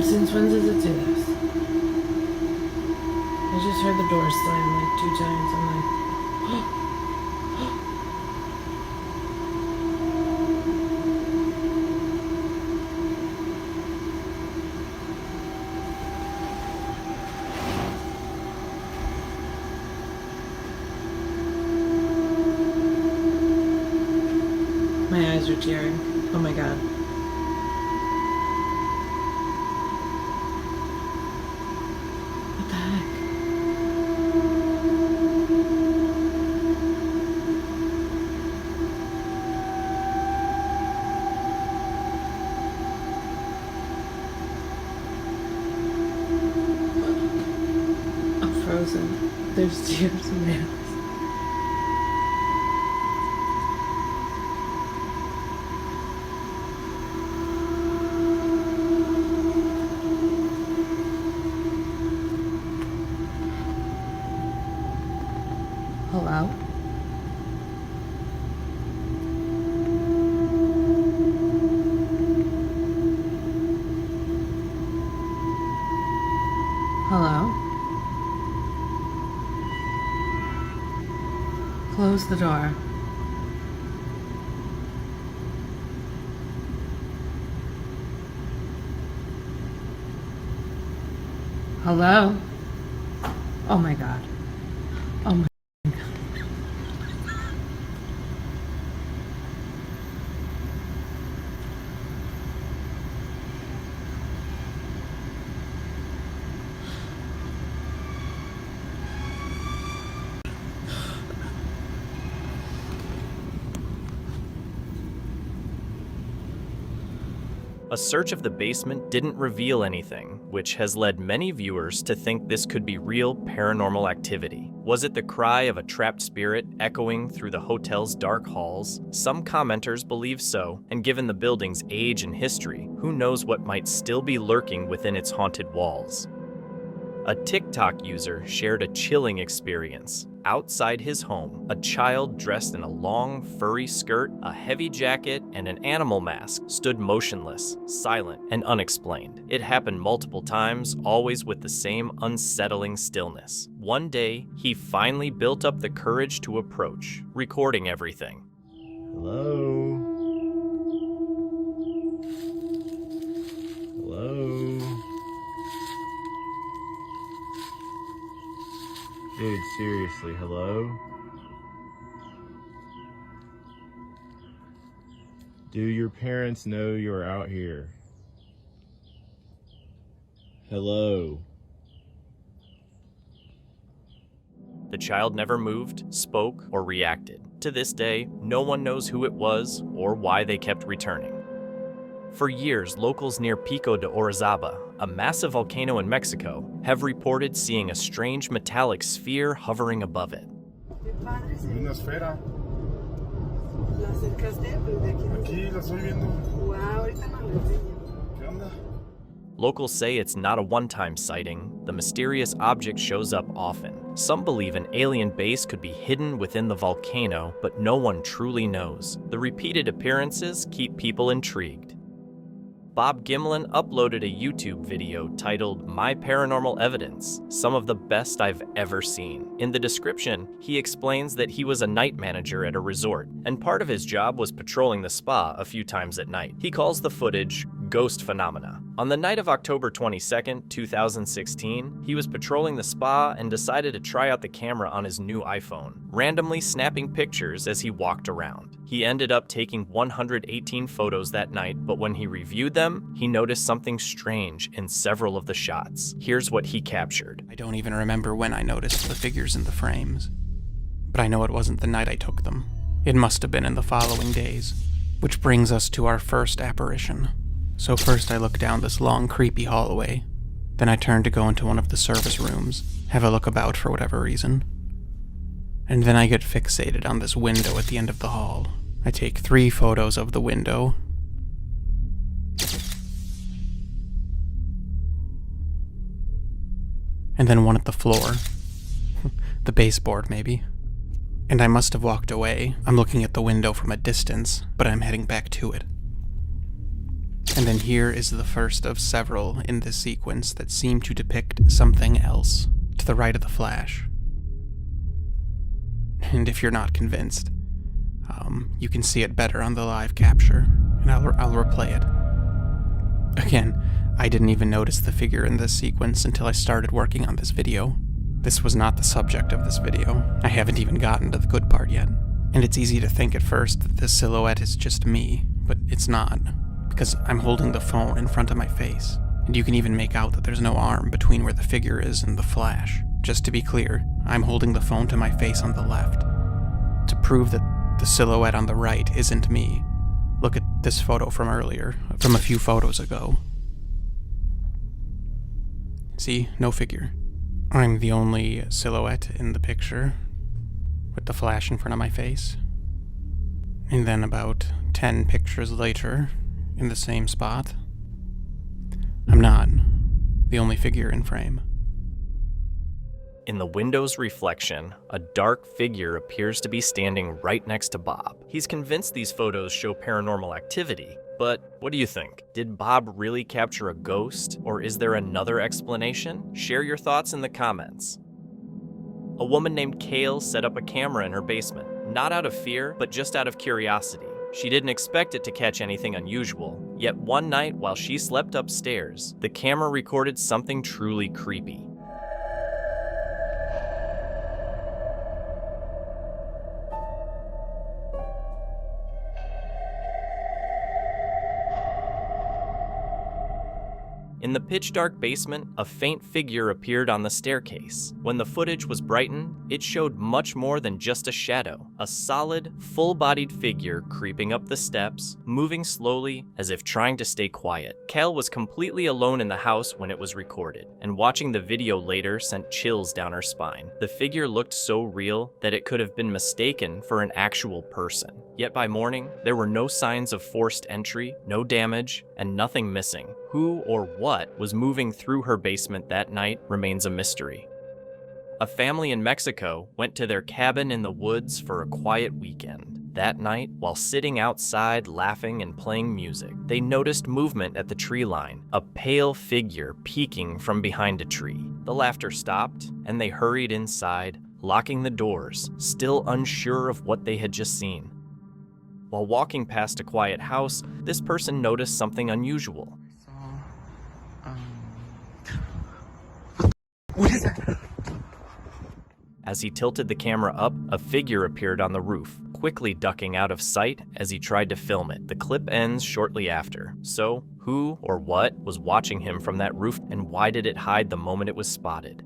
Since when does it do this? I just heard the door slam like 2 times. I'm like, my eyes are tearing. Oh my god. What the heck? I'm frozen. There's tears in my eyes. Hello? Hello? Close the door. Hello? Oh my god. Oh my. A search of the basement didn't reveal anything, which has led many viewers to think this could be real paranormal activity. Was it the cry of a trapped spirit echoing through the hotel's dark halls? Some commenters believe so, and given the building's age and history, who knows what might still be lurking within its haunted walls. A TikTok user shared a chilling experience. Outside his home, a child dressed in a long, furry skirt, a heavy jacket, and an animal mask stood motionless, silent, and unexplained. It happened multiple times, always with the same unsettling stillness. One day, he finally built up the courage to approach, recording everything. Hello? Hello? Dude, seriously, hello? Do your parents know you're out here? Hello? The child never moved, spoke, or reacted. To this day, no one knows who it was or why they kept returning. For years, locals near Pico de Orizaba, a massive volcano in Mexico, have reported seeing a strange metallic sphere hovering above it. Una esfera. ¿La acercaste? Aquí la estoy viendo. Wow, ahorita no la enseño. ¿Qué onda? Locals say it's not a one-time sighting. The mysterious object shows up often. Some believe an alien base could be hidden within the volcano, but no one truly knows. The repeated appearances keep people intrigued. Bob Gimlin uploaded a YouTube video titled My Paranormal Evidence, some of the best I've ever seen. In the description, he explains that he was a night manager at a resort, and part of his job was patrolling the spa a few times at night. He calls the footage ghost phenomena. On the night of October 22nd, 2016, he was patrolling the spa and decided to try out the camera on his new iPhone, randomly snapping pictures as he walked around. He ended up taking 118 photos that night, but when he reviewed them, he noticed something strange in several of the shots. Here's what he captured. I don't even remember when I noticed the figures in the frames, but I know it wasn't the night I took them. It must have been in the following days, which brings us to our first apparition. So first I look down this long, creepy hallway. Then I turn to go into one of the service rooms, have a look about for whatever reason. And then I get fixated on this window at the end of the hall. I take 3 photos of the window. And then one at the floor. The baseboard, maybe. and I must have walked away. I'm looking at the window from a distance, but I'm heading back to it. And then here is the first of several in this sequence that seem to depict something else, to the right of the flash. And if you're not convinced, you can see it better on the live capture, and I'll replay it. Again, I didn't even notice the figure in this sequence until I started working on this video. This was not the subject of this video. I haven't even gotten to the good part yet. And it's easy to think at first that the silhouette is just me, but it's not, because I'm holding the phone in front of my face, and you can even make out that there's no arm between where the figure is and the flash. Just to be clear, I'm holding the phone to my face on the left. To prove that the silhouette on the right isn't me, look at this photo from earlier, from a few photos ago. See, no figure. I'm the only silhouette in the picture, with the flash in front of my face. And then about 10 pictures later, in the same spot, I'm not the only figure in frame. In the window's reflection, a dark figure appears to be standing right next to Bob. He's convinced these photos show paranormal activity, but what do you think? Did Bob really capture a ghost, or is there another explanation? Share your thoughts in the comments. A woman named Kale set up a camera in her basement, not out of fear, but just out of curiosity. She didn't expect it to catch anything unusual, yet one night while she slept upstairs, the camera recorded something truly creepy. In the pitch-dark basement, a faint figure appeared on the staircase. When the footage was brightened, it showed much more than just a shadow. A solid, full-bodied figure creeping up the steps, moving slowly as if trying to stay quiet. Cal was completely alone in the house when it was recorded, and watching the video later sent chills down her spine. The figure looked so real that it could have been mistaken for an actual person. Yet by morning, there were no signs of forced entry, no damage, and nothing missing. Who or what was moving through her basement that night remains a mystery. A family in Mexico went to their cabin in the woods for a quiet weekend. That night, while sitting outside laughing and playing music, they noticed movement at the tree line, a pale figure peeking from behind a tree. The laughter stopped, and they hurried inside, locking the doors, still unsure of what they had just seen. While walking past a quiet house, this person noticed something unusual. What is that? As he tilted the camera up, a figure appeared on the roof, quickly ducking out of sight as he tried to film it. The clip ends shortly after. So, who or what was watching him from that roof, and why did it hide the moment it was spotted?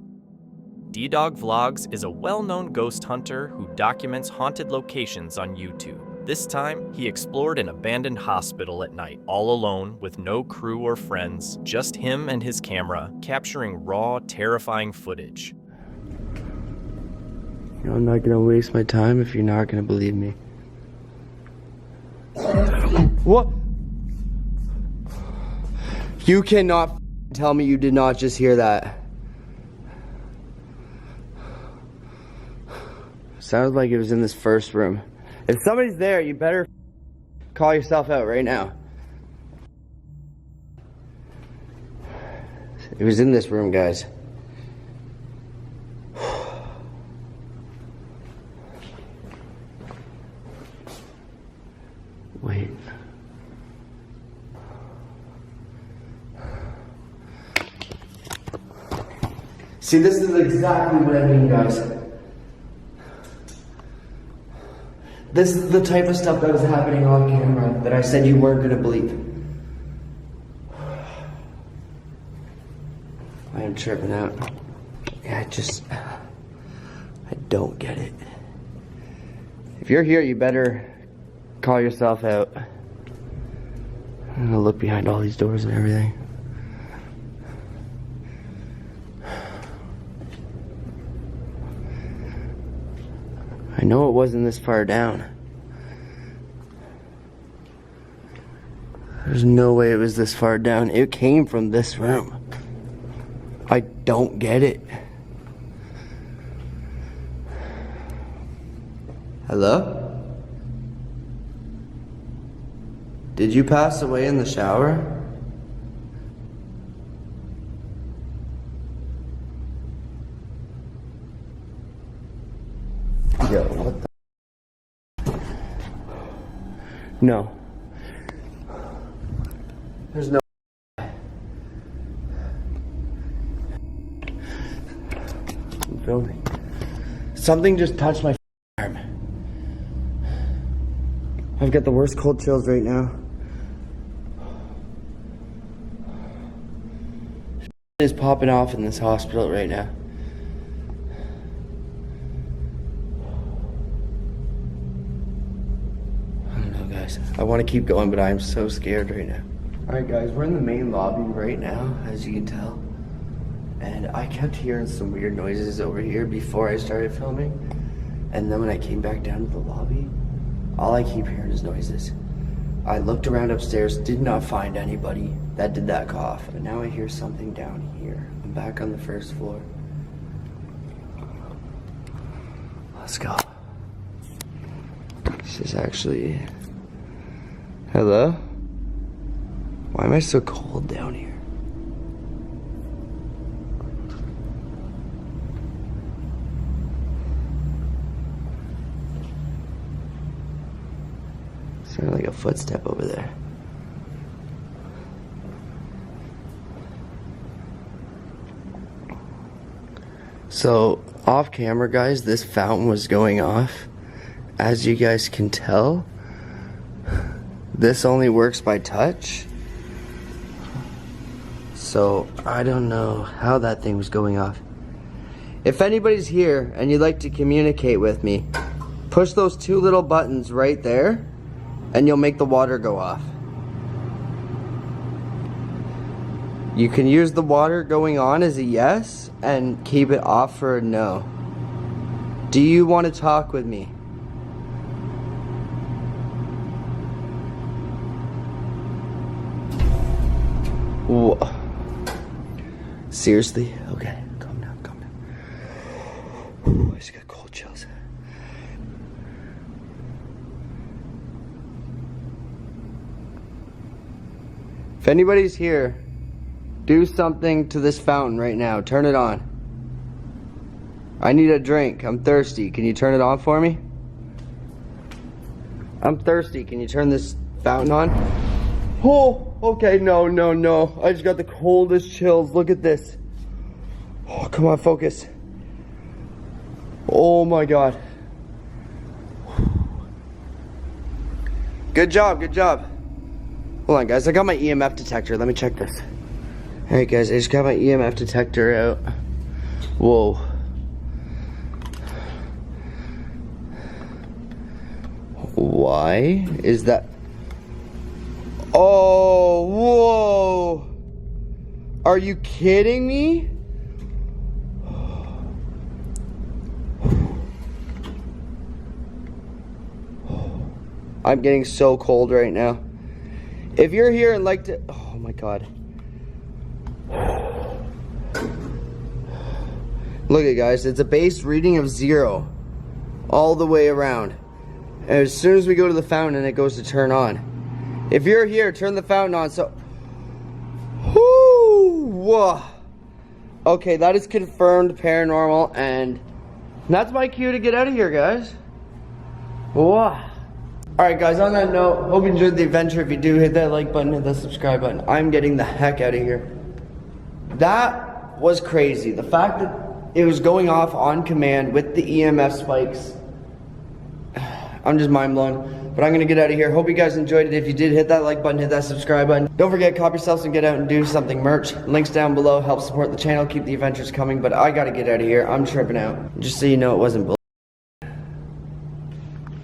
D-Dog Vlogs is a well-known ghost hunter who documents haunted locations on YouTube. This time, he explored an abandoned hospital at night, all alone, with no crew or friends, just him and his camera, capturing raw, terrifying footage. You know, I'm not gonna waste my time if you're not gonna believe me. What? You cannot tell me you did not just hear that. Sounds like it was in this first room. If somebody's there, you better call yourself out right now. It was in this room, guys. Wait. See, this is exactly what I mean, guys. This is the type of stuff that was happening on camera that I said you weren't gonna believe. I am tripping out. Yeah, I don't get it. If you're here, you better call yourself out. I'm gonna look behind all these doors and everything. I know it wasn't this far down. There's no way it was this far down. It came from this room. I don't get it. Hello? Did you pass away in the shower? Yo, what the? No. There's no. I'm filming. Something just touched my arm. I've got the worst cold chills right now. Is popping off in this hospital right now. I don't know, guys. I want to keep going, but I'm so scared right now. Alright guys, we're in the main lobby right now, as you can tell. And I kept hearing some weird noises over here before I started filming. And then when I came back down to the lobby, all I keep hearing is noises. I looked around upstairs, did not find anybody that did that cough. But now I hear something down here. I'm back on the first floor. Let's go. This is actually... Hello? Why am I so cold down here? Sounded like a footstep over there. So, off camera, guys, this fountain was going off. As you guys can tell, this only works by touch. So, I don't know how that thing was going off. If anybody's here and you'd like to communicate with me, push those two little buttons right there and you'll make the water go off. You can use the water going on as a yes and keep it off for a no. Do you want to talk with me? Whoa. Seriously? Okay, calm down, calm down. Ooh, I just got cold chills. If anybody's here, do something to this fountain right now. Turn it on. I need a drink. I'm thirsty. Can you turn it on for me? I'm thirsty. Can you turn this fountain on? Oh, okay. No, no, no. I just got the coldest chills. Look at this. Oh, come on, focus. Oh my God. Good job, good job. Hold on, guys. I got my EMF detector. Let me check this. Alright, guys. I just got my EMF detector out. Whoa. Why is that? Oh, whoa. Are you kidding me? I'm getting so cold right now. If you're here and like to... Oh my God. Look at guys, it's a base reading of 0 all the way around. And as soon as we go to the fountain, it goes to turn on. If you're here, turn the fountain on. So, whoa. Okay, that is confirmed paranormal, and that's my cue to get out of here, guys. Whoa. Alright guys, on that note, hope you enjoyed the adventure. If you do, hit that like button, hit that subscribe button. I'm getting the heck out of here. That was crazy. The fact that it was going off on command with the EMF spikes. I'm just mind blown. But I'm going to get out of here. Hope you guys enjoyed it. If you did, hit that like button, hit that subscribe button. Don't forget, cop yourself some Get Out and Do Something merch. Links down below. Help support the channel. Keep the adventures coming. But I got to get out of here. I'm tripping out. Just so you know, it wasn't bull.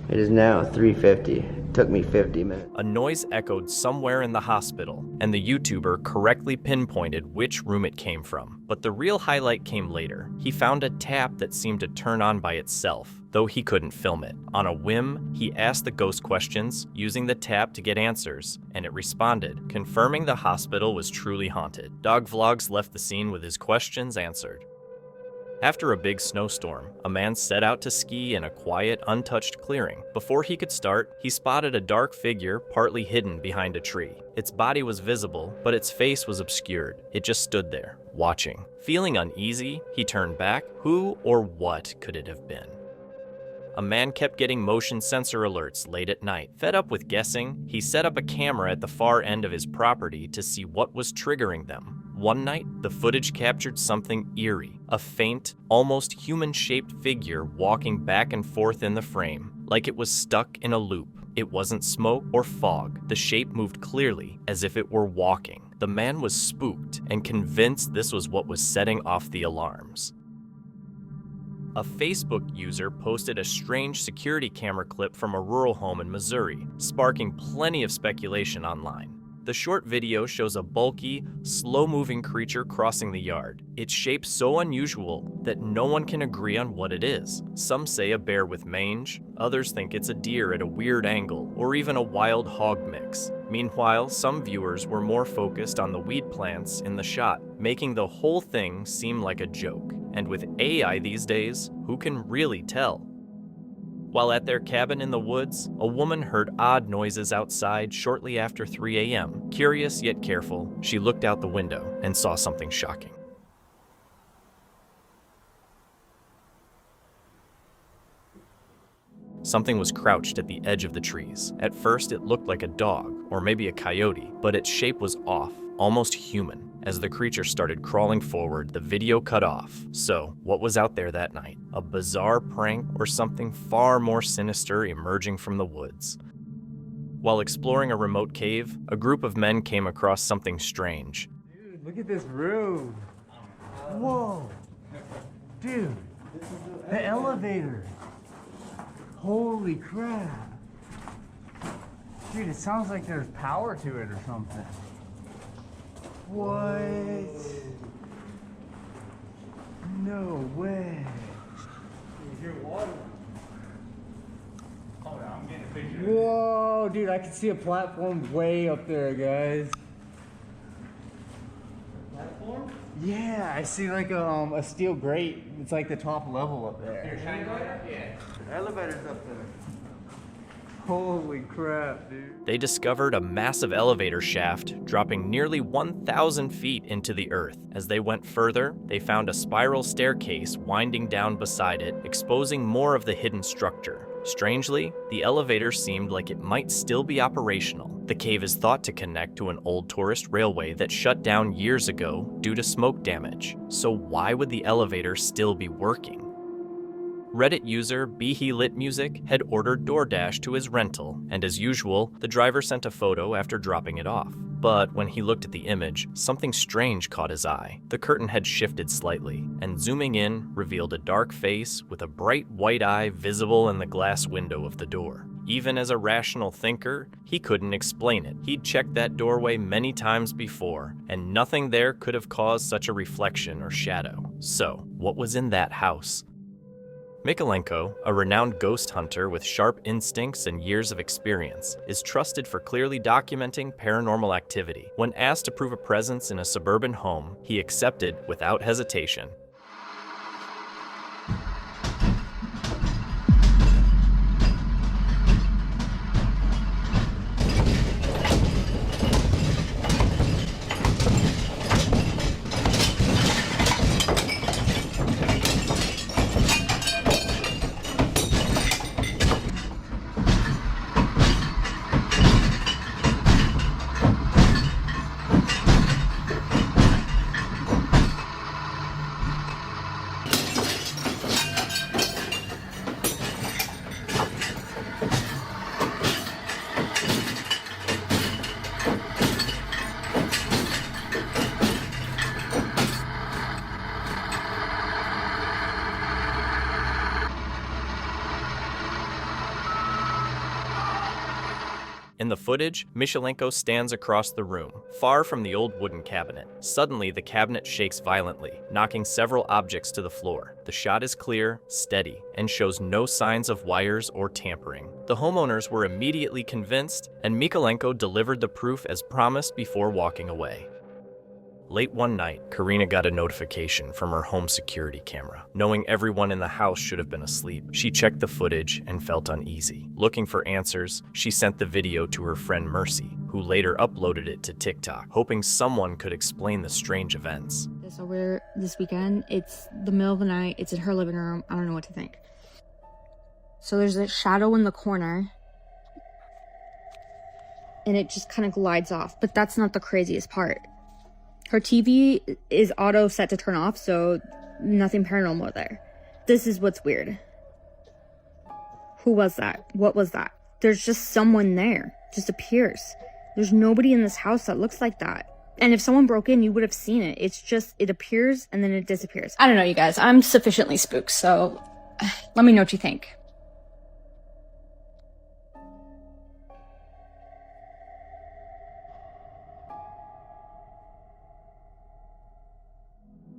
It is now 3:50. Took me 50 minutes. A noise echoed somewhere in the hospital, and the YouTuber correctly pinpointed which room it came from. But the real highlight came later. He found a tap that seemed to turn on by itself, though he couldn't film it. On a whim, he asked the ghost questions, using the tap to get answers, and it responded, confirming the hospital was truly haunted. Dog Vlogs left the scene with his questions answered. After a big snowstorm, a man set out to ski in a quiet, untouched clearing. Before he could start, he spotted a dark figure partly hidden behind a tree. Its body was visible, but its face was obscured. It just stood there, watching. Feeling uneasy, he turned back. Who or what could it have been? A man kept getting motion sensor alerts late at night. Fed up with guessing, he set up a camera at the far end of his property to see what was triggering them. One night, the footage captured something eerie, a faint, almost human-shaped figure walking back and forth in the frame, like it was stuck in a loop. It wasn't smoke or fog. The shape moved clearly, as if it were walking. The man was spooked and convinced this was what was setting off the alarms. A Facebook user posted a strange security camera clip from a rural home in Missouri, sparking plenty of speculation online. The short video shows a bulky, slow-moving creature crossing the yard. Its shape so unusual that no one can agree on what it is. Some say a bear with mange, others think it's a deer at a weird angle, or even a wild hog mix. Meanwhile, some viewers were more focused on the weed plants in the shot, making the whole thing seem like a joke. And with AI these days, who can really tell? While at their cabin in the woods, a woman heard odd noises outside shortly after 3 a.m. Curious yet careful, she looked out the window and saw something shocking. Something was crouched at the edge of the trees. At first, it looked like a dog, or maybe a coyote, but its shape was off, almost human. As the creature started crawling forward, the video cut off. So, what was out there that night? A bizarre prank or something far more sinister emerging from the woods? While exploring a remote cave, a group of men came across something strange. Dude, look at this room. Whoa. Dude, the elevator. Holy crap. Dude, it sounds like there's power to it or something. What? No way. Whoa, dude, I can see a platform way up there, guys. Platform? Yeah, I see like a steel grate. It's like the top level up there. Yeah. The elevator's up there. Holy crap, dude. They discovered a massive elevator shaft dropping nearly 1,000 feet into the earth. As they went further, they found a spiral staircase winding down beside it, exposing more of the hidden structure. Strangely, the elevator seemed like it might still be operational. The cave is thought to connect to an old tourist railway that shut down years ago due to smoke damage. So why would the elevator still be working? Reddit user Lit Music had ordered DoorDash to his rental, and as usual, the driver sent a photo after dropping it off. But when he looked at the image, something strange caught his eye. The curtain had shifted slightly, and zooming in revealed a dark face with a bright white eye visible in the glass window of the door. Even as a rational thinker, he couldn't explain it. He'd checked that doorway many times before, and nothing there could have caused such a reflection or shadow. So, what was in that house? Mikolenko, a renowned ghost hunter with sharp instincts and years of experience, is trusted for clearly documenting paranormal activity. When asked to prove a presence in a suburban home, he accepted without hesitation. In the footage, Michelenko stands across the room, far from the old wooden cabinet. Suddenly, the cabinet shakes violently, knocking several objects to the floor. The shot is clear, steady, and shows no signs of wires or tampering. The homeowners were immediately convinced, and Michelenko delivered the proof as promised before walking away. Late one night, Karina got a notification from her home security camera. Knowing everyone in the house should have been asleep, she checked the footage and felt uneasy. Looking for answers, she sent the video to her friend Mercy, who later uploaded it to TikTok, hoping someone could explain the strange events. So we're this weekend, it's the middle of the night, it's in her living room, I don't know what to think. So there's a shadow in the corner, and it just kind of glides off, but that's not the craziest part. Her TV is auto set to turn off, so nothing paranormal there. This is what's weird. Who was that? What was that? There's just someone there, just appears. There's nobody in this house that looks like that. And if someone broke in, you would have seen it. It's just, it appears and then it disappears. I don't know, you guys. I'm sufficiently spooked, so let me know what you think.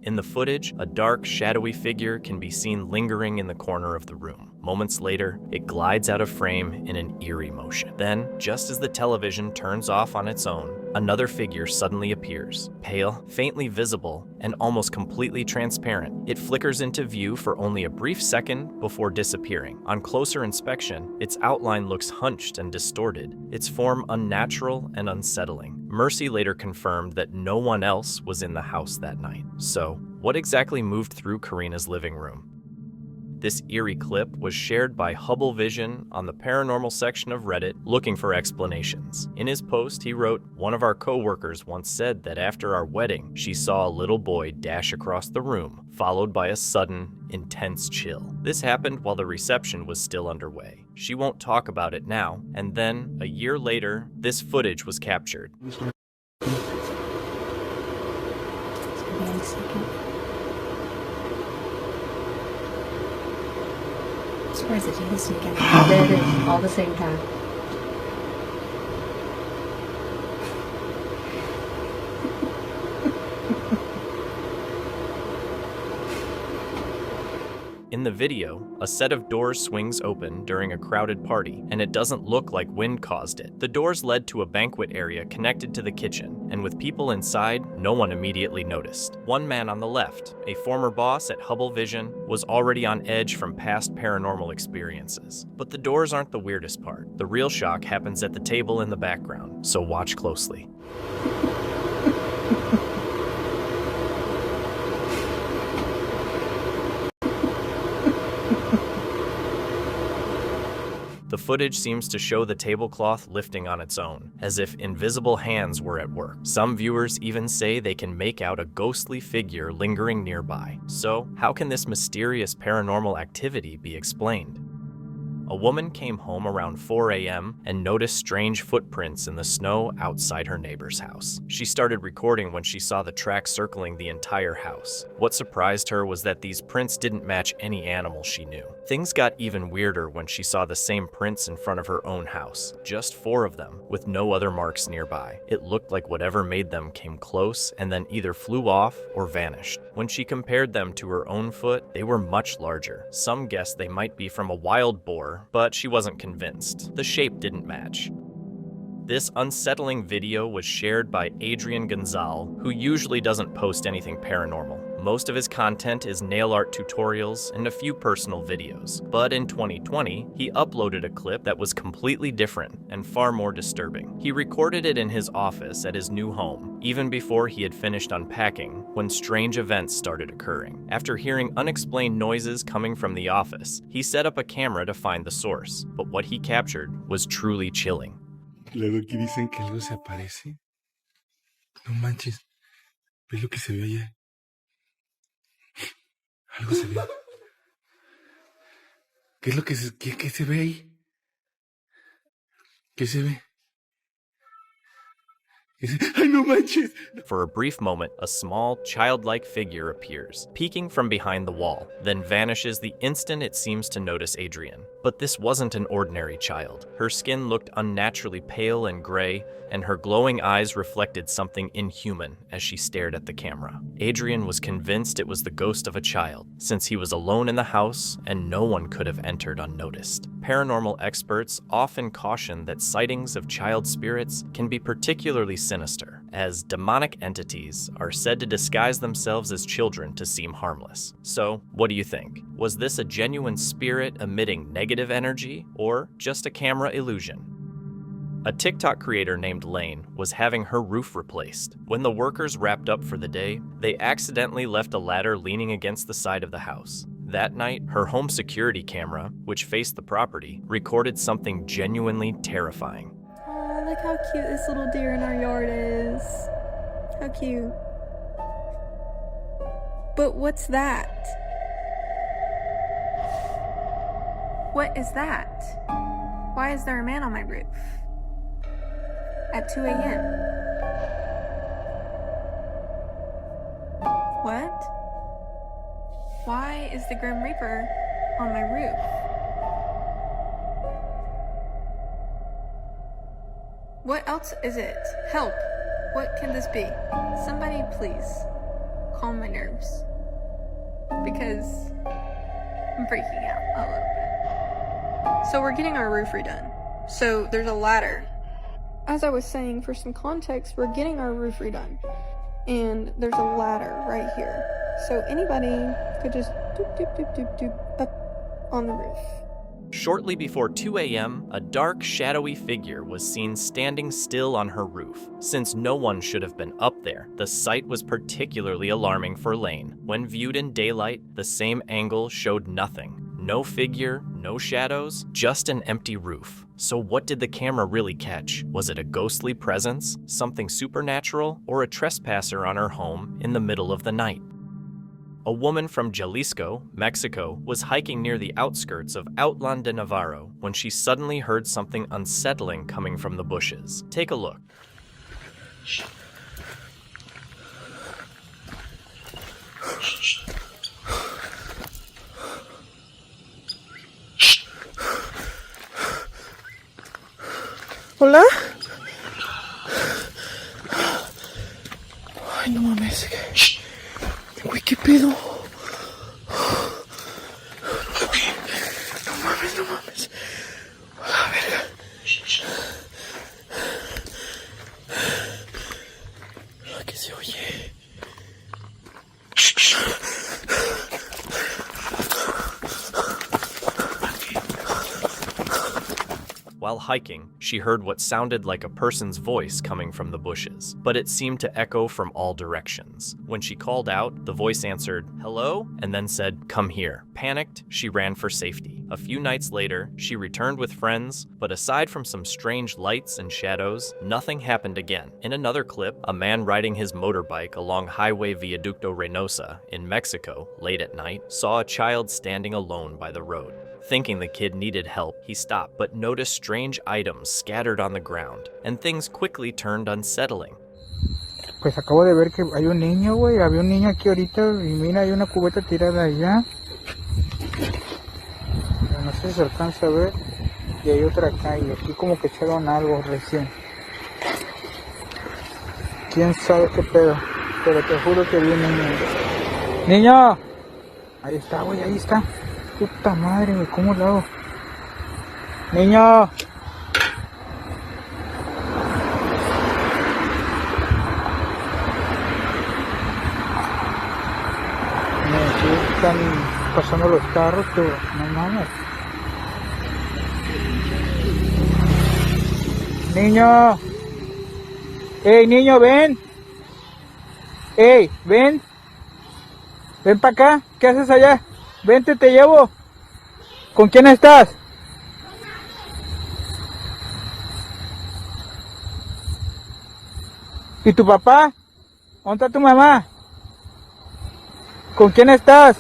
In the footage, a dark, shadowy figure can be seen lingering in the corner of the room. Moments later, it glides out of frame in an eerie motion. Then, just as the television turns off on its own, another figure suddenly appears. Pale, faintly visible, and almost completely transparent. It flickers into view for only a brief second before disappearing. On closer inspection, its outline looks hunched and distorted, its form unnatural and unsettling. Mercy later confirmed that no one else was in the house that night. So, what exactly moved through Karina's living room? This eerie clip was shared by Hubble Vision on the paranormal section of Reddit, looking for explanations. In his post, he wrote, "One of our co-workers once said that after our wedding, she saw a little boy dash across the room, followed by a sudden, intense chill. This happened while the reception was still underway. She won't talk about it now, and then, a year later, this footage was captured." I'm surprised that you can sneak in. There it is, all the same time. In the video, a set of doors swings open during a crowded party, and it doesn't look like wind caused it. The doors led to a banquet area connected to the kitchen, and with people inside, no one immediately noticed. One man on the left, a former boss at Hubble Vision, was already on edge from past paranormal experiences. But the doors aren't the weirdest part. The real shock happens at the table in the background, so watch closely. The footage seems to show the tablecloth lifting on its own, as if invisible hands were at work. Some viewers even say they can make out a ghostly figure lingering nearby. So, how can this mysterious paranormal activity be explained? A woman came home around 4 a.m. and noticed strange footprints in the snow outside her neighbor's house. She started recording when she saw the tracks circling the entire house. What surprised her was that these prints didn't match any animal she knew. Things got even weirder when she saw the same prints in front of her own house. Just 4 of them, with no other marks nearby. It looked like whatever made them came close and then either flew off or vanished. When she compared them to her own foot, they were much larger. Some guessed they might be from a wild boar, but she wasn't convinced. The shape didn't match. This unsettling video was shared by Adrian Gonzal, who usually doesn't post anything paranormal. Most of his content is nail art tutorials and a few personal videos. But in 2020, he uploaded a clip that was completely different and far more disturbing. He recorded it in his office at his new home, even before he had finished unpacking, when strange events started occurring. After hearing unexplained noises coming from the office, he set up a camera to find the source, but what he captured was truly chilling. Luego aquí dicen que algo se aparece. No manches. ¿Ves lo que se ve allá? Algo se ve. ¿Qué es lo que qué se ve ahí? ¿Qué se ve? Ay, no manches. For a brief moment, a small, childlike figure appears, peeking from behind the wall, then vanishes the instant it seems to notice Adrian. But this wasn't an ordinary child. Her skin looked unnaturally pale and gray, and her glowing eyes reflected something inhuman as she stared at the camera. Adrian was convinced it was the ghost of a child, since he was alone in the house and no one could have entered unnoticed. Paranormal experts often caution that sightings of child spirits can be particularly sinister, as demonic entities are said to disguise themselves as children to seem harmless. So, what do you think? Was this a genuine spirit emitting negative energy, or just a camera illusion? A TikTok creator named Lane was having her roof replaced. When the workers wrapped up for the day, they accidentally left a ladder leaning against the side of the house. That night, her home security camera, which faced the property, recorded something genuinely terrifying. Oh, look how cute this little deer in our yard is. How cute. But what's that? What is that? Why is there a man on my roof? At 2 a.m. What? Why is the Grim Reaper on my roof? What else is it? Help! What can this be? Somebody please calm my nerves. Because I'm freaking out a little bit. So we're getting our roof redone. So there's a ladder. As I was saying, for some context, we're getting our roof redone. And there's a ladder right here. So anybody could just doop, doop, doop, doop, doop up on the roof. Shortly before 2 a.m., a dark, shadowy figure was seen standing still on her roof. Since no one should have been up there, the sight was particularly alarming for Lane. When viewed in daylight, the same angle showed nothing. No figure, no shadows, just an empty roof. So what did the camera really catch? Was it a ghostly presence, something supernatural, or a trespasser on her home in the middle of the night? A woman from Jalisco, Mexico, was hiking near the outskirts of Outland de Navarro when she suddenly heard something unsettling coming from the bushes. Take a look. Hola. Ay, no mames. Güey, ¿qué pedo? No mames, no mames. A verga. ¿Qué se oye? While hiking, she heard what sounded like a person's voice coming from the bushes, but it seemed to echo from all directions. When she called out, the voice answered, "Hello?" and then said, "Come here." Panicked, she ran for safety. A few nights later, she returned with friends, but aside from some strange lights and shadows, nothing happened again. In another clip, a man riding his motorbike along Highway Viaducto Reynosa in Mexico late at night saw a child standing alone by the road. Thinking the kid needed help, he stopped, but noticed strange items scattered on the ground, and things quickly turned unsettling. Pues acabo de ver que hay un niño, güey. Había un niño aquí ahorita y mira, hay una cubeta tirada allá. No sé si se alcanza a ver. Y hay otra acá y aquí como que echaron algo recién. Quién sabe qué pedo, pero te juro que vi un niño. ¡Niño! Ahí está, güey, ahí está. Puta madre, güey, ¿cómo lo hago? ¡Niño! Aquí están pasando los carros, pero no mames. ¡Niño! ¡Ey, niño, ven! ¡Ey, ven! ¡Ven para acá! ¿Qué haces allá? Vente, te llevo. ¿Con quién estás? ¿Y tu papá? ¿Dónde está tu mamá? ¿Con quién estás?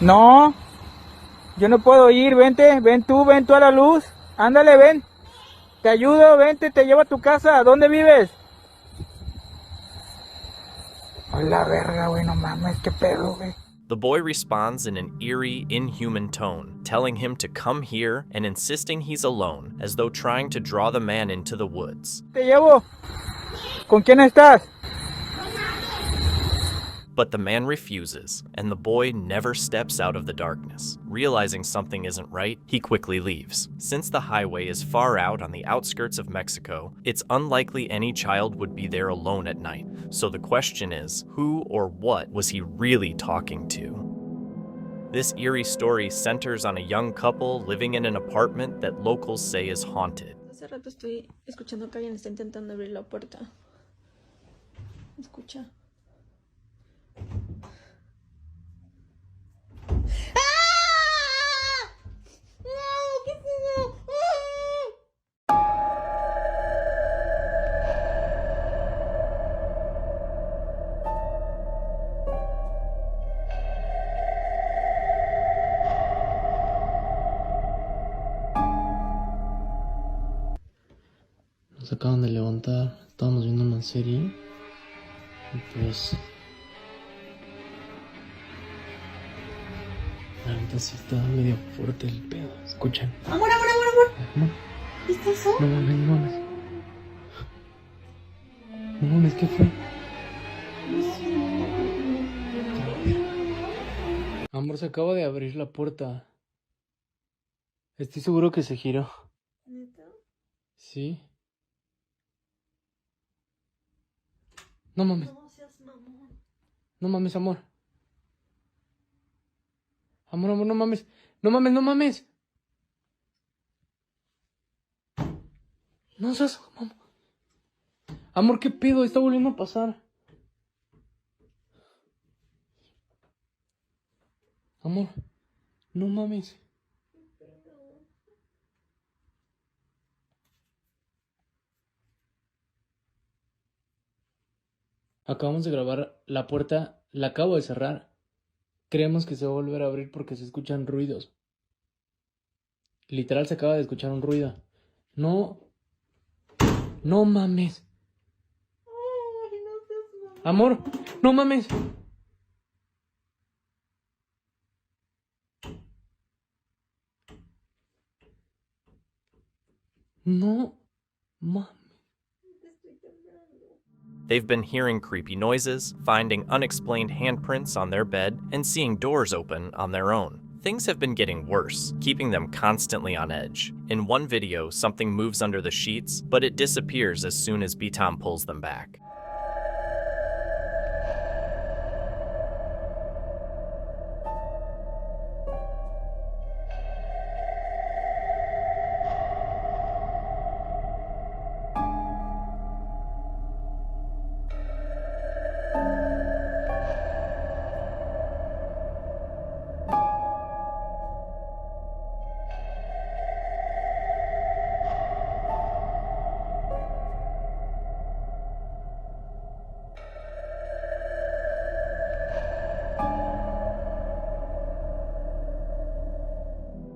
No, yo no puedo ir, vente, ven tú a la luz. Ándale, ven. Te ayudo, vente, te llevo a tu casa. ¿Dónde vives? A la verga, güey, no mames, qué pedo, güey. The boy responds in an eerie, inhuman tone, telling him to come here and insisting he's alone, as though trying to draw the man into the woods. Te llevo. ¿Con quién estás? But the man refuses, and the boy never steps out of the darkness. Realizing something isn't right, he quickly leaves. Since the highway is far out on the outskirts of Mexico, it's unlikely any child would be there alone at night. So the question is, who or what was he really talking to? This eerie story centers on a young couple living in an apartment that locals say is haunted. Hace rato estoy escuchando que alguien está intentando abrir la puerta. Escucha. Nos acaban de levantar, estábamos viendo una serie y pues la neta sí está medio fuerte el pedo, escuchan. Amor. ¿Viste eso? No mames. No mames, ¿qué fue? Amor, se acaba de abrir la puerta. Estoy seguro que se giró. ¿Neta? Sí. No mames. No seas mamón. No mames, amor. Amor, no mames. No mames. No seas mamón. Amor, ¿qué pedo? Está volviendo a pasar. Amor, no mames. Acabamos de grabar la puerta, la acabo de cerrar. Creemos que se va a volver a abrir porque se escuchan ruidos. Literal se acaba de escuchar un ruido. No mames. Amor, no mames. No mames. They've been hearing creepy noises, finding unexplained handprints on their bed, and seeing doors open on their own. Things have been getting worse, keeping them constantly on edge. In one video, something moves under the sheets, but it disappears as soon as Bitam pulls them back.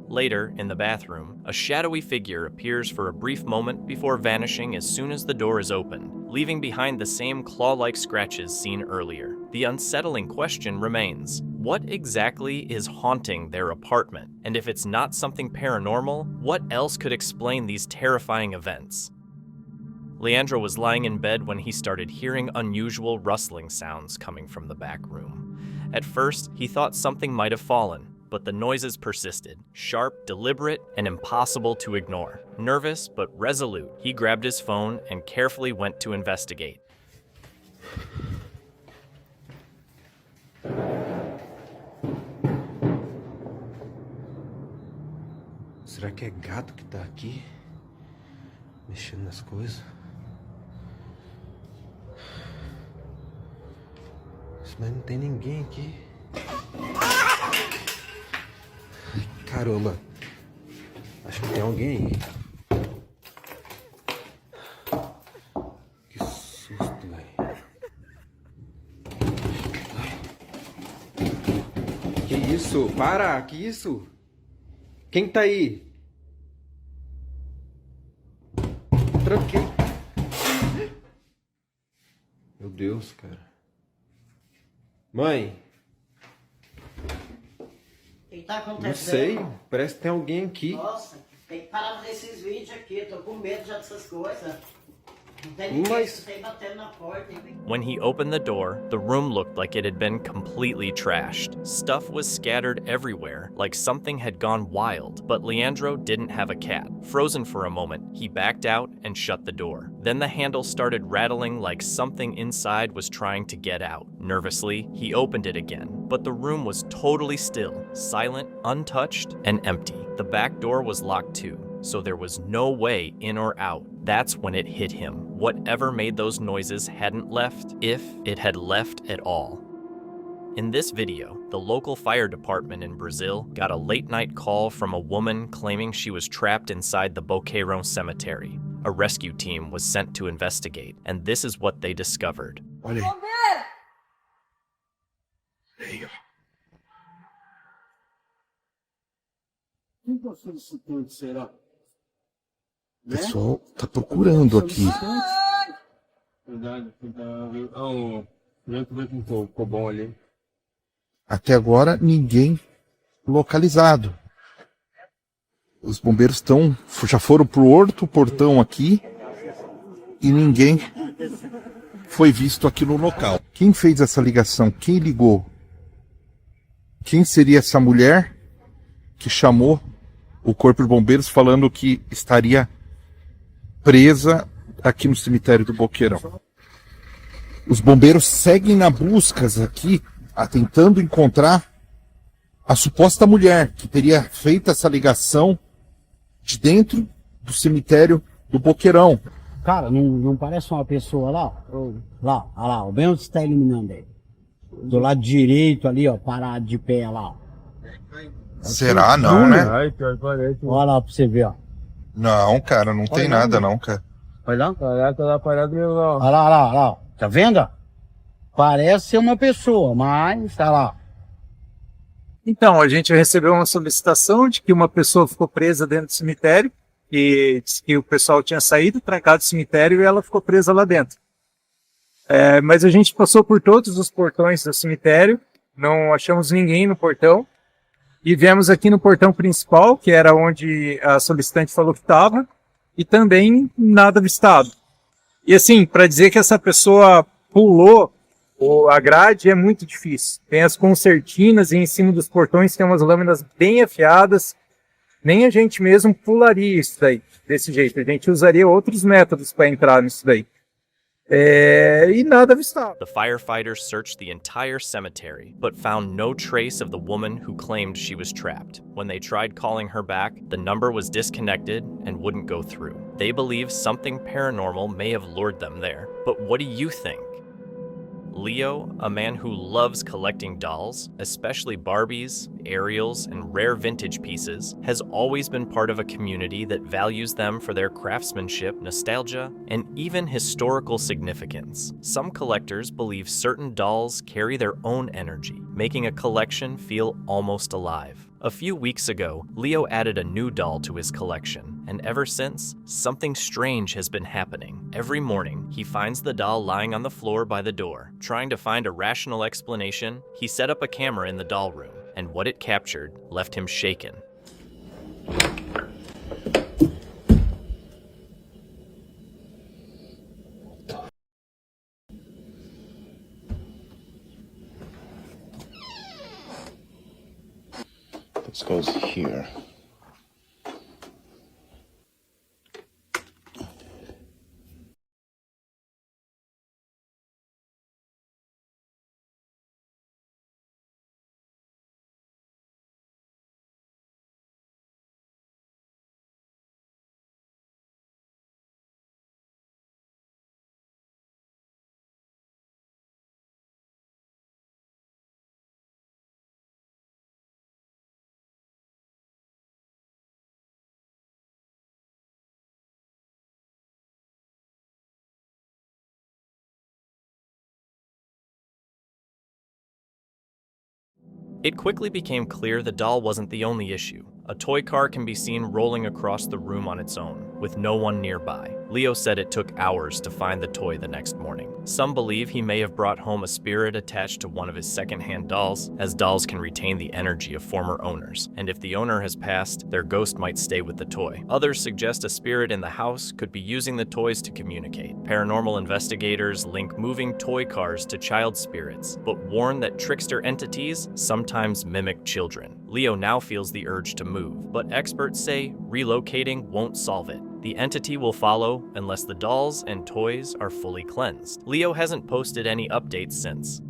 Later, in the bathroom, a shadowy figure appears for a brief moment before vanishing as soon as the door is opened, leaving behind the same claw-like scratches seen earlier. The unsettling question remains, what exactly is haunting their apartment? And if it's not something paranormal, what else could explain these terrifying events? Leandro was lying in bed when he started hearing unusual rustling sounds coming from the back room. At first, he thought something might have fallen, but the noises persisted, sharp, deliberate, and impossible to ignore. Nervous but resolute, he grabbed his phone and carefully went to investigate. Será que é gato que tá aqui? Mexendo nas coisas? Mas não tem ninguém aqui. Caramba, acho que tem alguém aí. Que susto, velho. Que isso? Para, que isso? Quem tá aí? Tranquei. Meu Deus, cara. Mãe. O que tá acontecendo? Não sei, parece que tem alguém aqui. Nossa, tem que parar desses vídeos aqui, eu tô com medo já dessas coisas. When he opened the door, the room looked like it had been completely trashed. Stuff was scattered everywhere, like something had gone wild. But Leandro didn't have a cat. Frozen for a moment, he backed out and shut the door. Then the handle started rattling like something inside was trying to get out. Nervously, he opened it again, but the room was totally still, silent, untouched, and empty. The back door was locked too, so there was no way in or out. That's when it hit him. Whatever made those noises hadn't left, if it had left at all. In this video, the local fire department in Brazil got a late-night call from a woman claiming she was trapped inside the Boqueirão cemetery. A rescue team was sent to investigate, and this is what they discovered. O pessoal tá procurando aqui. Até agora, ninguém localizado. Os bombeiros já foram pro outro portão aqui e ninguém foi visto aqui no local. Quem fez essa ligação? Quem ligou? Quem seria essa mulher que chamou o corpo de bombeiros falando que estaria presa aqui no cemitério do Boqueirão? Os bombeiros seguem na busca aqui, tentando encontrar a suposta mulher que teria feito essa ligação de dentro do cemitério do Boqueirão. Cara, não parece uma pessoa lá? Lá, olha lá, bem onde você está eliminando ele. Do lado direito ali, ó, parado de pé lá, ó. Será? Não, né? Olha lá pra você ver, ó. Não, cara, não tem nada não, cara. Olha lá. Olha lá. Tá vendo? Parece ser uma pessoa, mas tá lá. Então, a gente recebeu uma solicitação de que uma pessoa ficou presa dentro do cemitério e disse que o pessoal tinha saído, trancado do cemitério e ela ficou presa lá dentro. Mas a gente passou por todos os portões do cemitério, não achamos ninguém no portão e viemos aqui no portão principal, que era onde a solicitante falou que estava, e também nada avistado. E assim, para dizer que essa pessoa pulou a grade é muito difícil. Tem as concertinas e em cima dos portões tem umas lâminas bem afiadas. Nem a gente mesmo pularia isso daí, desse jeito. A gente usaria outros métodos para entrar nisso daí. E nada avistado. The firefighters searched the entire cemetery, but found no trace of the woman who claimed she was trapped. When they tried calling her back, the number was disconnected and wouldn't go through. They believe something paranormal may have lured them there. But what do you think? Leo, a man who loves collecting dolls, especially Barbies, Ariels, and rare vintage pieces, has always been part of a community that values them for their craftsmanship, nostalgia, and even historical significance. Some collectors believe certain dolls carry their own energy, making a collection feel almost alive. A few weeks ago, Leo added a new doll to his collection, and ever since, something strange has been happening. Every morning, he finds the doll lying on the floor by the door. Trying to find a rational explanation, he set up a camera in the doll room, and what it captured left him shaken. This goes here. It quickly became clear the doll wasn't the only issue. A toy car can be seen rolling across the room on its own, with no one nearby. Leo said it took hours to find the toy the next morning. Some believe he may have brought home a spirit attached to one of his secondhand dolls, as dolls can retain the energy of former owners, and if the owner has passed, their ghost might stay with the toy. Others suggest a spirit in the house could be using the toys to communicate. Paranormal investigators link moving toy cars to child spirits, but warn that trickster entities sometimes mimic children. Leo now feels the urge to move, but experts say relocating won't solve it. The entity will follow unless the dolls and toys are fully cleansed. Leo hasn't posted any updates since.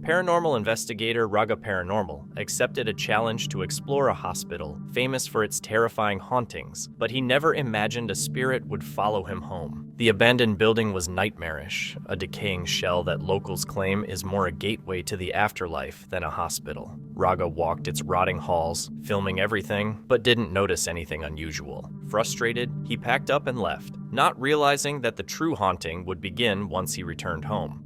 Paranormal investigator Raga Paranormal accepted a challenge to explore a hospital famous for its terrifying hauntings, but he never imagined a spirit would follow him home. The abandoned building was nightmarish, a decaying shell that locals claim is more a gateway to the afterlife than a hospital. Raga walked its rotting halls, filming everything, but didn't notice anything unusual. Frustrated, he packed up and left, not realizing that the true haunting would begin once he returned home.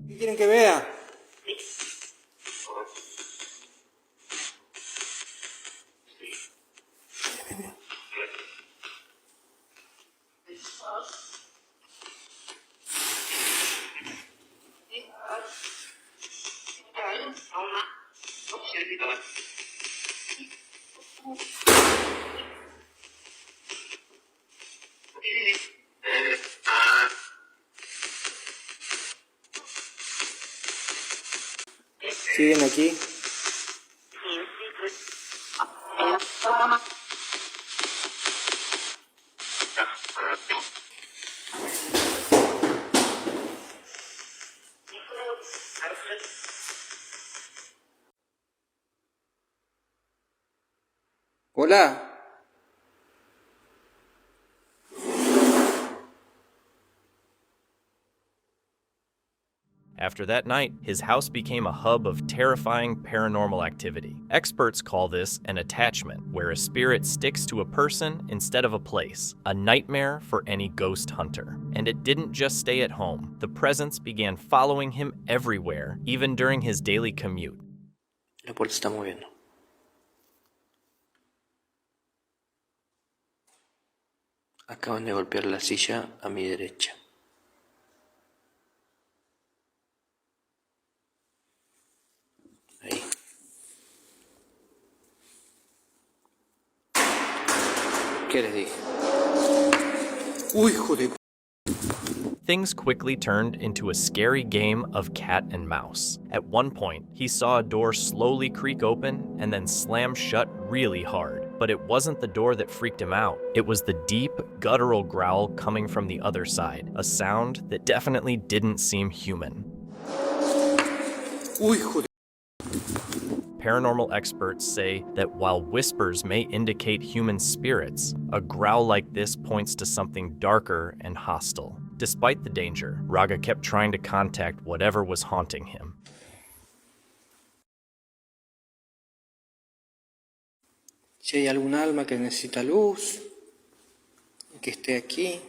¿Siguen aquí? Hola. After that night, his house became a hub of terrifying paranormal activity. Experts call this an attachment, where a spirit sticks to a person instead of a place, a nightmare for any ghost hunter. And it didn't just stay at home. The presence began following him everywhere, even during his daily commute. La puerta está moviendo. Acaban de golpear la silla a mi derecha. Ahí. ¿Qué les dije? Uy, hijo de... Things quickly turned into a scary game of cat and mouse. At one point, he saw a door slowly creak open and then slam shut really hard. But it wasn't the door that freaked him out. It was the deep, guttural growl coming from the other side, a sound that definitely didn't seem human. Uy, hijo de... Paranormal experts say that while whispers may indicate human spirits, a growl like this points to something darker and hostile. Despite the danger, Raga kept trying to contact whatever was haunting him. Si hay algún alma que necesita luz, que esté aquí.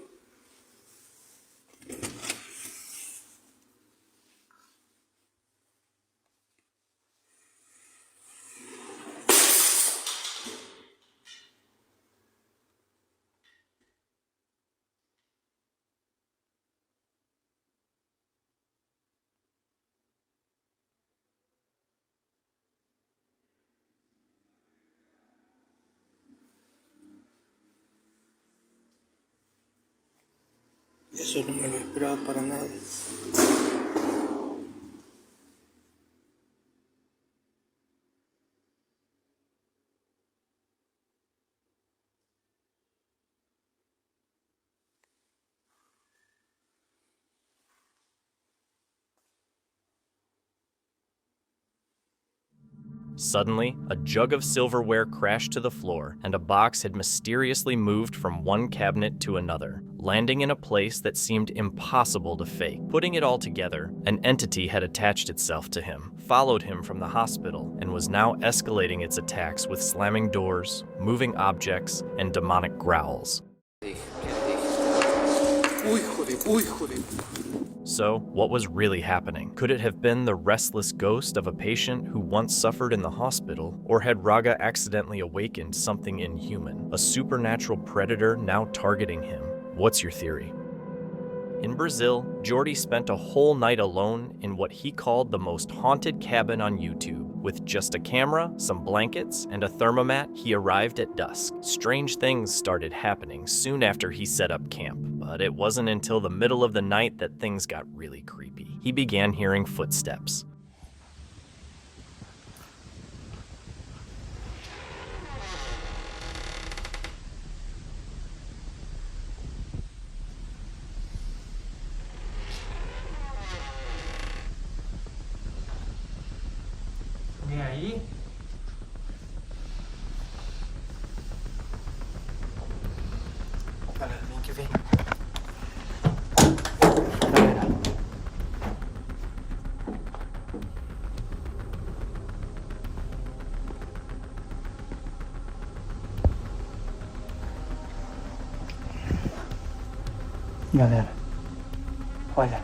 Eso no me lo esperaba para nada. Suddenly, a jug of silverware crashed to the floor, and a box had mysteriously moved from one cabinet to another, landing in a place that seemed impossible to fake. Putting it all together, an entity had attached itself to him, followed him from the hospital, and was now escalating its attacks with slamming doors, moving objects, and demonic growls. So, what was really happening? Could it have been the restless ghost of a patient who once suffered in the hospital? Or had Raga accidentally awakened something inhuman, a supernatural predator now targeting him? What's your theory? In Brazil, Jordy spent a whole night alone in what he called the most haunted cabin on YouTube. With just a camera, some blankets, and a thermomat, he arrived at dusk. Strange things started happening soon after he set up camp, but it wasn't until the middle of the night that things got really creepy. He began hearing footsteps. E aí? Galera, vem que vem. Galera, olha.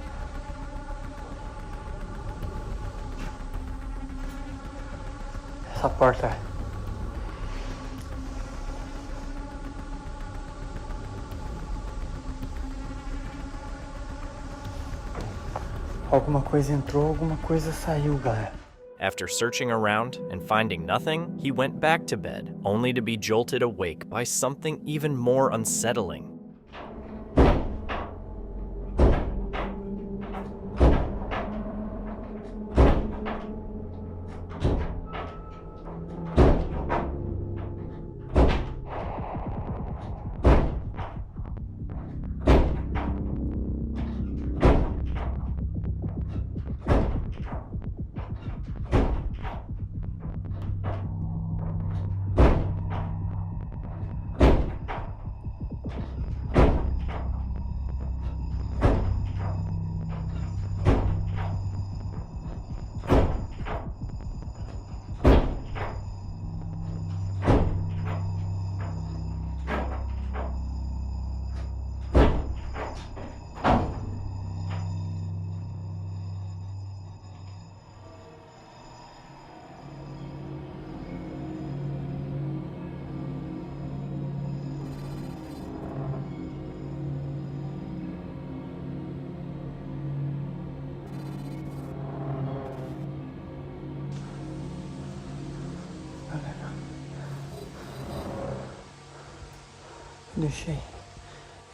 Essa porta. Alguma coisa entrou, alguma coisa saiu, galera. After searching around and finding nothing, he went back to bed, only to be jolted awake by something even more unsettling.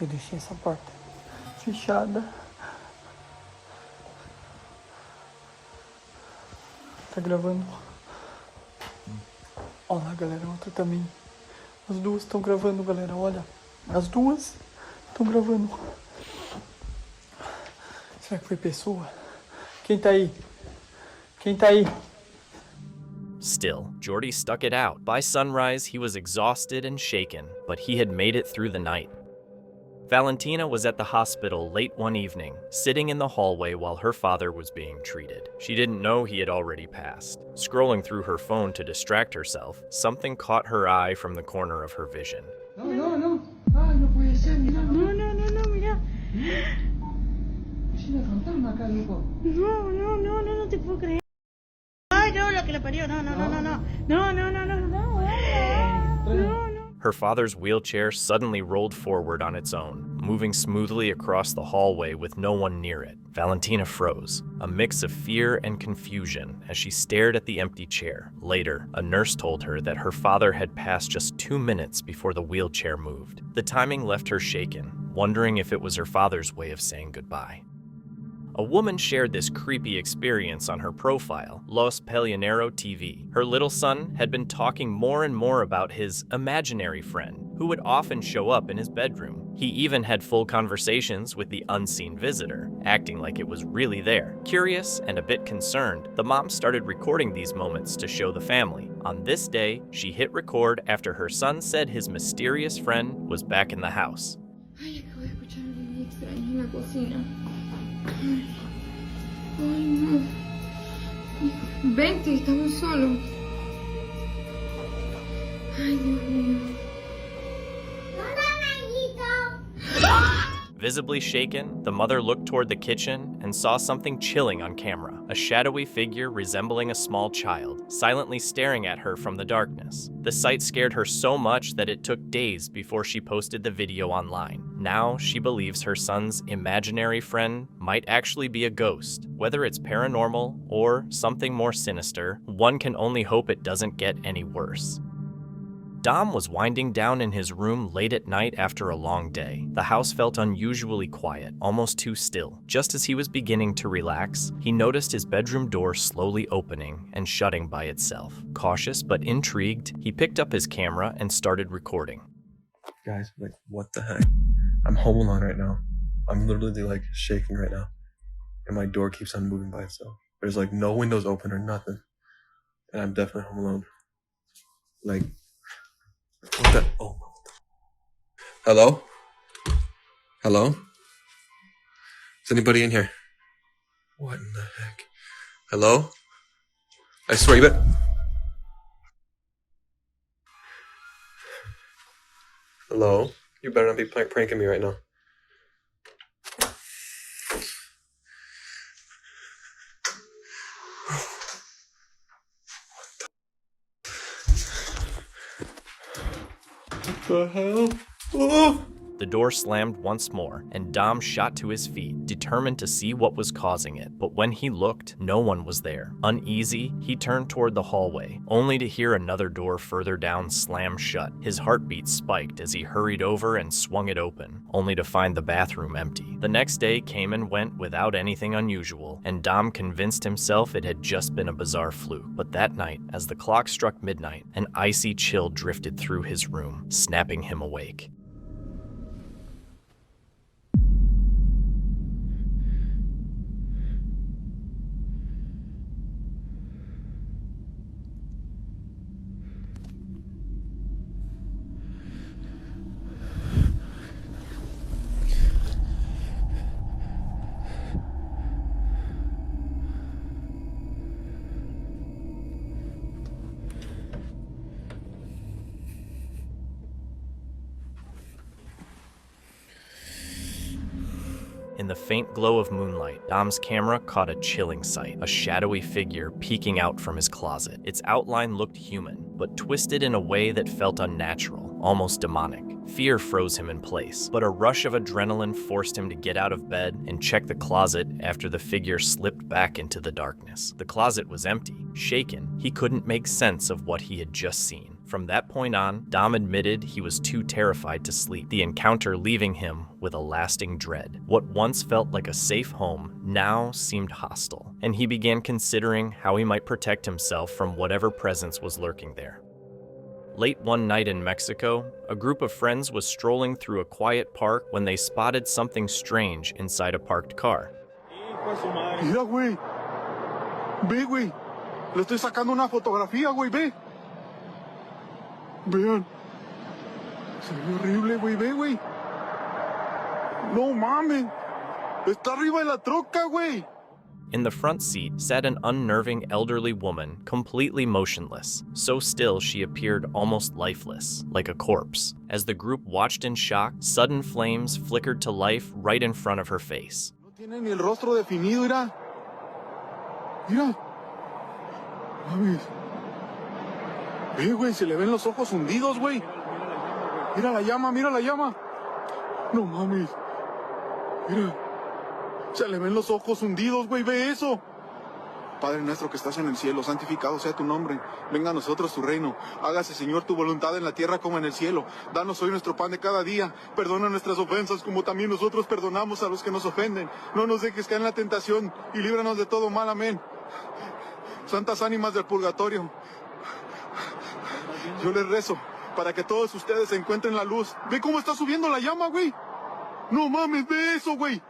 Eu deixei essa porta fechada. Tá gravando? Olha lá, galera, outra também. As duas estão gravando, galera, olha. As duas estão gravando. Será que foi pessoa? Quem tá aí? Quem tá aí? Still, Jordy stuck it out. By sunrise, he was exhausted and shaken, but he had made it through the night. Valentina was at the hospital late one evening, sitting in the hallway while her father was being treated. She didn't know he had already passed. Scrolling through her phone to distract herself, something caught her eye from the corner of her vision. No. Ay, no puede ser, mira. No, mira. China fantasma acá, loco. No te puedo creer. Ay, no, lo que le parió. No. Her father's wheelchair suddenly rolled forward on its own, moving smoothly across the hallway with no one near it. Valentina froze, a mix of fear and confusion as she stared at the empty chair. Later, a nurse told her that her father had passed just 2 minutes before the wheelchair moved. The timing left her shaken, wondering if it was her father's way of saying goodbye. A woman shared this creepy experience on her profile, Los Peleonero TV. Her little son had been talking more and more about his imaginary friend, who would often show up in his bedroom. He even had full conversations with the unseen visitor, acting like it was really there. Curious and a bit concerned, the mom started recording these moments to show the family. On this day, she hit record after her son said his mysterious friend was back in the house. Ay, acabo de escuchar algo muy extraño en la cocina. Ay, no. Vente, estamos solos. Ay, Dios mío. Visibly shaken, the mother looked toward the kitchen and saw something chilling on camera, a shadowy figure resembling a small child, silently staring at her from the darkness. The sight scared her so much that it took days before she posted the video online. Now she believes her son's imaginary friend might actually be a ghost. Whether it's paranormal or something more sinister, one can only hope it doesn't get any worse. Dom was winding down in his room late at night after a long day. The house felt unusually quiet, almost too still. Just as he was beginning to relax, he noticed his bedroom door slowly opening and shutting by itself. Cautious but intrigued, he picked up his camera and started recording. Guys, like, what the heck? I'm home alone right now. I'm literally like shaking right now. And my door keeps on moving by itself. There's like no windows open or nothing. And I'm definitely home alone. Like, what the? Oh. Hello? Hello? Is anybody in here? What in the heck? Hello? I swear you bet. Hello? You better not be pranking me right now. What the hell? Oh! The door slammed once more, and Dom shot to his feet, determined to see what was causing it. But when he looked, no one was there. Uneasy, he turned toward the hallway, only to hear another door further down slam shut. His heartbeat spiked as he hurried over and swung it open, only to find the bathroom empty. The next day came and went without anything unusual, and Dom convinced himself it had just been a bizarre fluke. But that night, as the clock struck midnight, an icy chill drifted through his room, snapping him awake. In the faint glow of moonlight, Dom's camera caught a chilling sight, a shadowy figure peeking out from his closet. Its outline looked human, but twisted in a way that felt unnatural, almost demonic. Fear froze him in place, but a rush of adrenaline forced him to get out of bed and check the closet after the figure slipped back into the darkness. The closet was empty. Shaken, he couldn't make sense of what he had just seen. From that point on, Dom admitted he was too terrified to sleep, the encounter leaving him with a lasting dread. What once felt like a safe home now seemed hostile, and he began considering how he might protect himself from whatever presence was lurking there. Late one night in Mexico, a group of friends was strolling through a quiet park when they spotted something strange inside a parked car. Mira, güey. Ve, güey. Le estoy sacando una fotografía, güey, ve. Vean. Se ve horrible, güey, ve, güey. No mames. Está arriba de la troca, güey. In the front seat sat an unnerving elderly woman, completely motionless. So still she appeared almost lifeless, like a corpse. As the group watched in shock, sudden flames flickered to life right in front of her face. No tiene ni el rostro definido, mira. Mira. Mames. Ve, güey, se le ven los ojos hundidos, güey. Mira la llama, mira la llama. No mames. Mira. Se le ven los ojos hundidos, güey, ve eso. Padre nuestro que estás en el cielo, santificado sea tu nombre. Venga a nosotros tu reino. Hágase, Señor, tu voluntad en la tierra como en el cielo. Danos hoy nuestro pan de cada día. Perdona nuestras ofensas como también nosotros perdonamos a los que nos ofenden. No nos dejes caer en la tentación y líbranos de todo mal. Amén. Santas ánimas del purgatorio, yo les rezo para que todos ustedes encuentren la luz. Ve cómo está subiendo la llama, güey. No mames, ve eso, güey.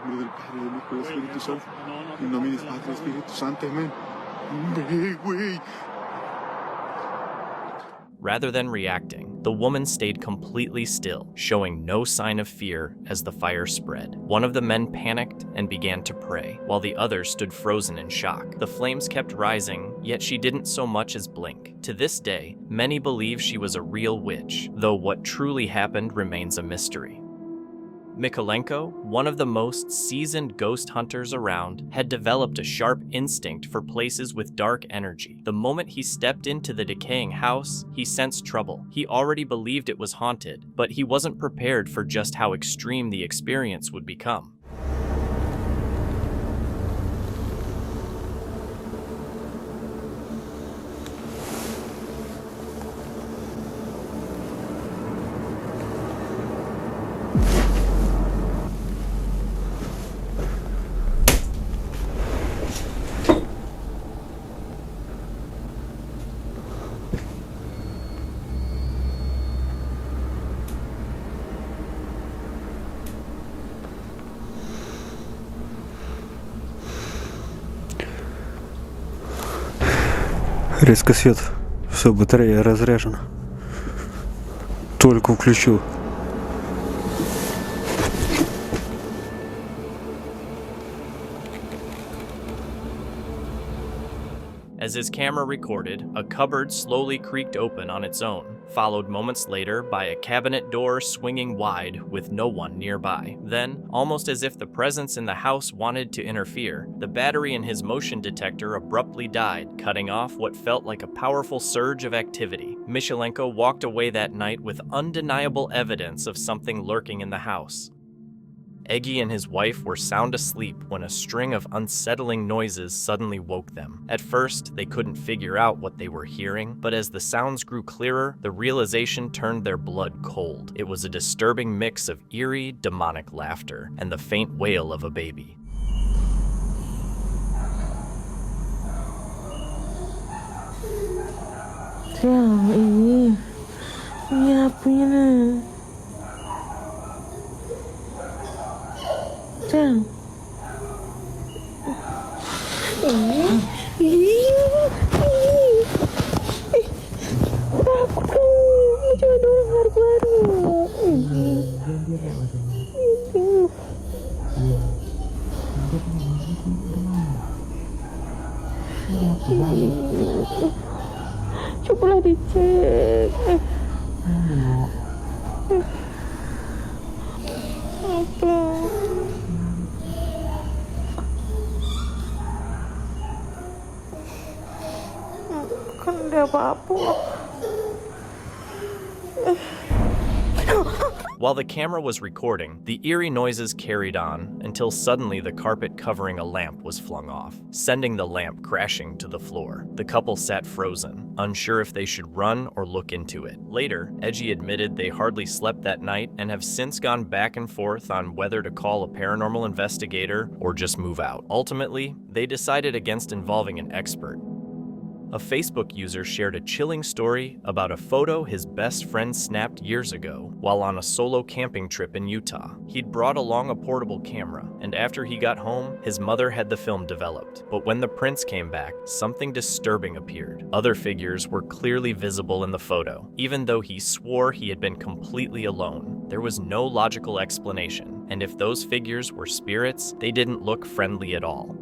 En nombre del Padre, del Hijo y del Espíritu Santo. En nombre del Padre, del Espíritu Santo, amén. Ve, güey. Rather than reacting, the woman stayed completely still, showing no sign of fear as the fire spread. One of the men panicked and began to pray, while the other stood frozen in shock. The flames kept rising, yet she didn't so much as blink. To this day, many believe she was a real witch, though what truly happened remains a mystery. Mikolenko, one of the most seasoned ghost hunters around, had developed a sharp instinct for places with dark energy. The moment he stepped into the decaying house, he sensed trouble. He already believed it was haunted, but he wasn't prepared for just how extreme the experience would become. Резко свет. Все, батарея разряжена. Только включу. As his camera recorded, a cupboard slowly creaked open on its own, followed moments later by a cabinet door swinging wide with no one nearby. Then, almost as if the presence in the house wanted to interfere, the battery in his motion detector abruptly died, cutting off what felt like a powerful surge of activity. Michelenko walked away that night with undeniable evidence of something lurking in the house. Eggy and his wife were sound asleep when a string of unsettling noises suddenly woke them. At first, they couldn't figure out what they were hearing, but as the sounds grew clearer, the realization turned their blood cold. It was a disturbing mix of eerie, demonic laughter and the faint wail of a baby. Cobalah dicek. Apa? Kan ada apa-apa. While the camera was recording, the eerie noises carried on until suddenly the carpet covering a lamp was flung off, sending the lamp crashing to the floor. The couple sat frozen, unsure if they should run or look into it. Later, Eggy admitted they hardly slept that night and have since gone back and forth on whether to call a paranormal investigator or just move out. Ultimately, they decided against involving an expert. A Facebook user shared a chilling story about a photo his best friend snapped years ago while on a solo camping trip in Utah. He'd brought along a portable camera, and after he got home, his mother had the film developed. But when the prints came back, something disturbing appeared. Other figures were clearly visible in the photo. Even though he swore he had been completely alone, there was no logical explanation, and if those figures were spirits, they didn't look friendly at all.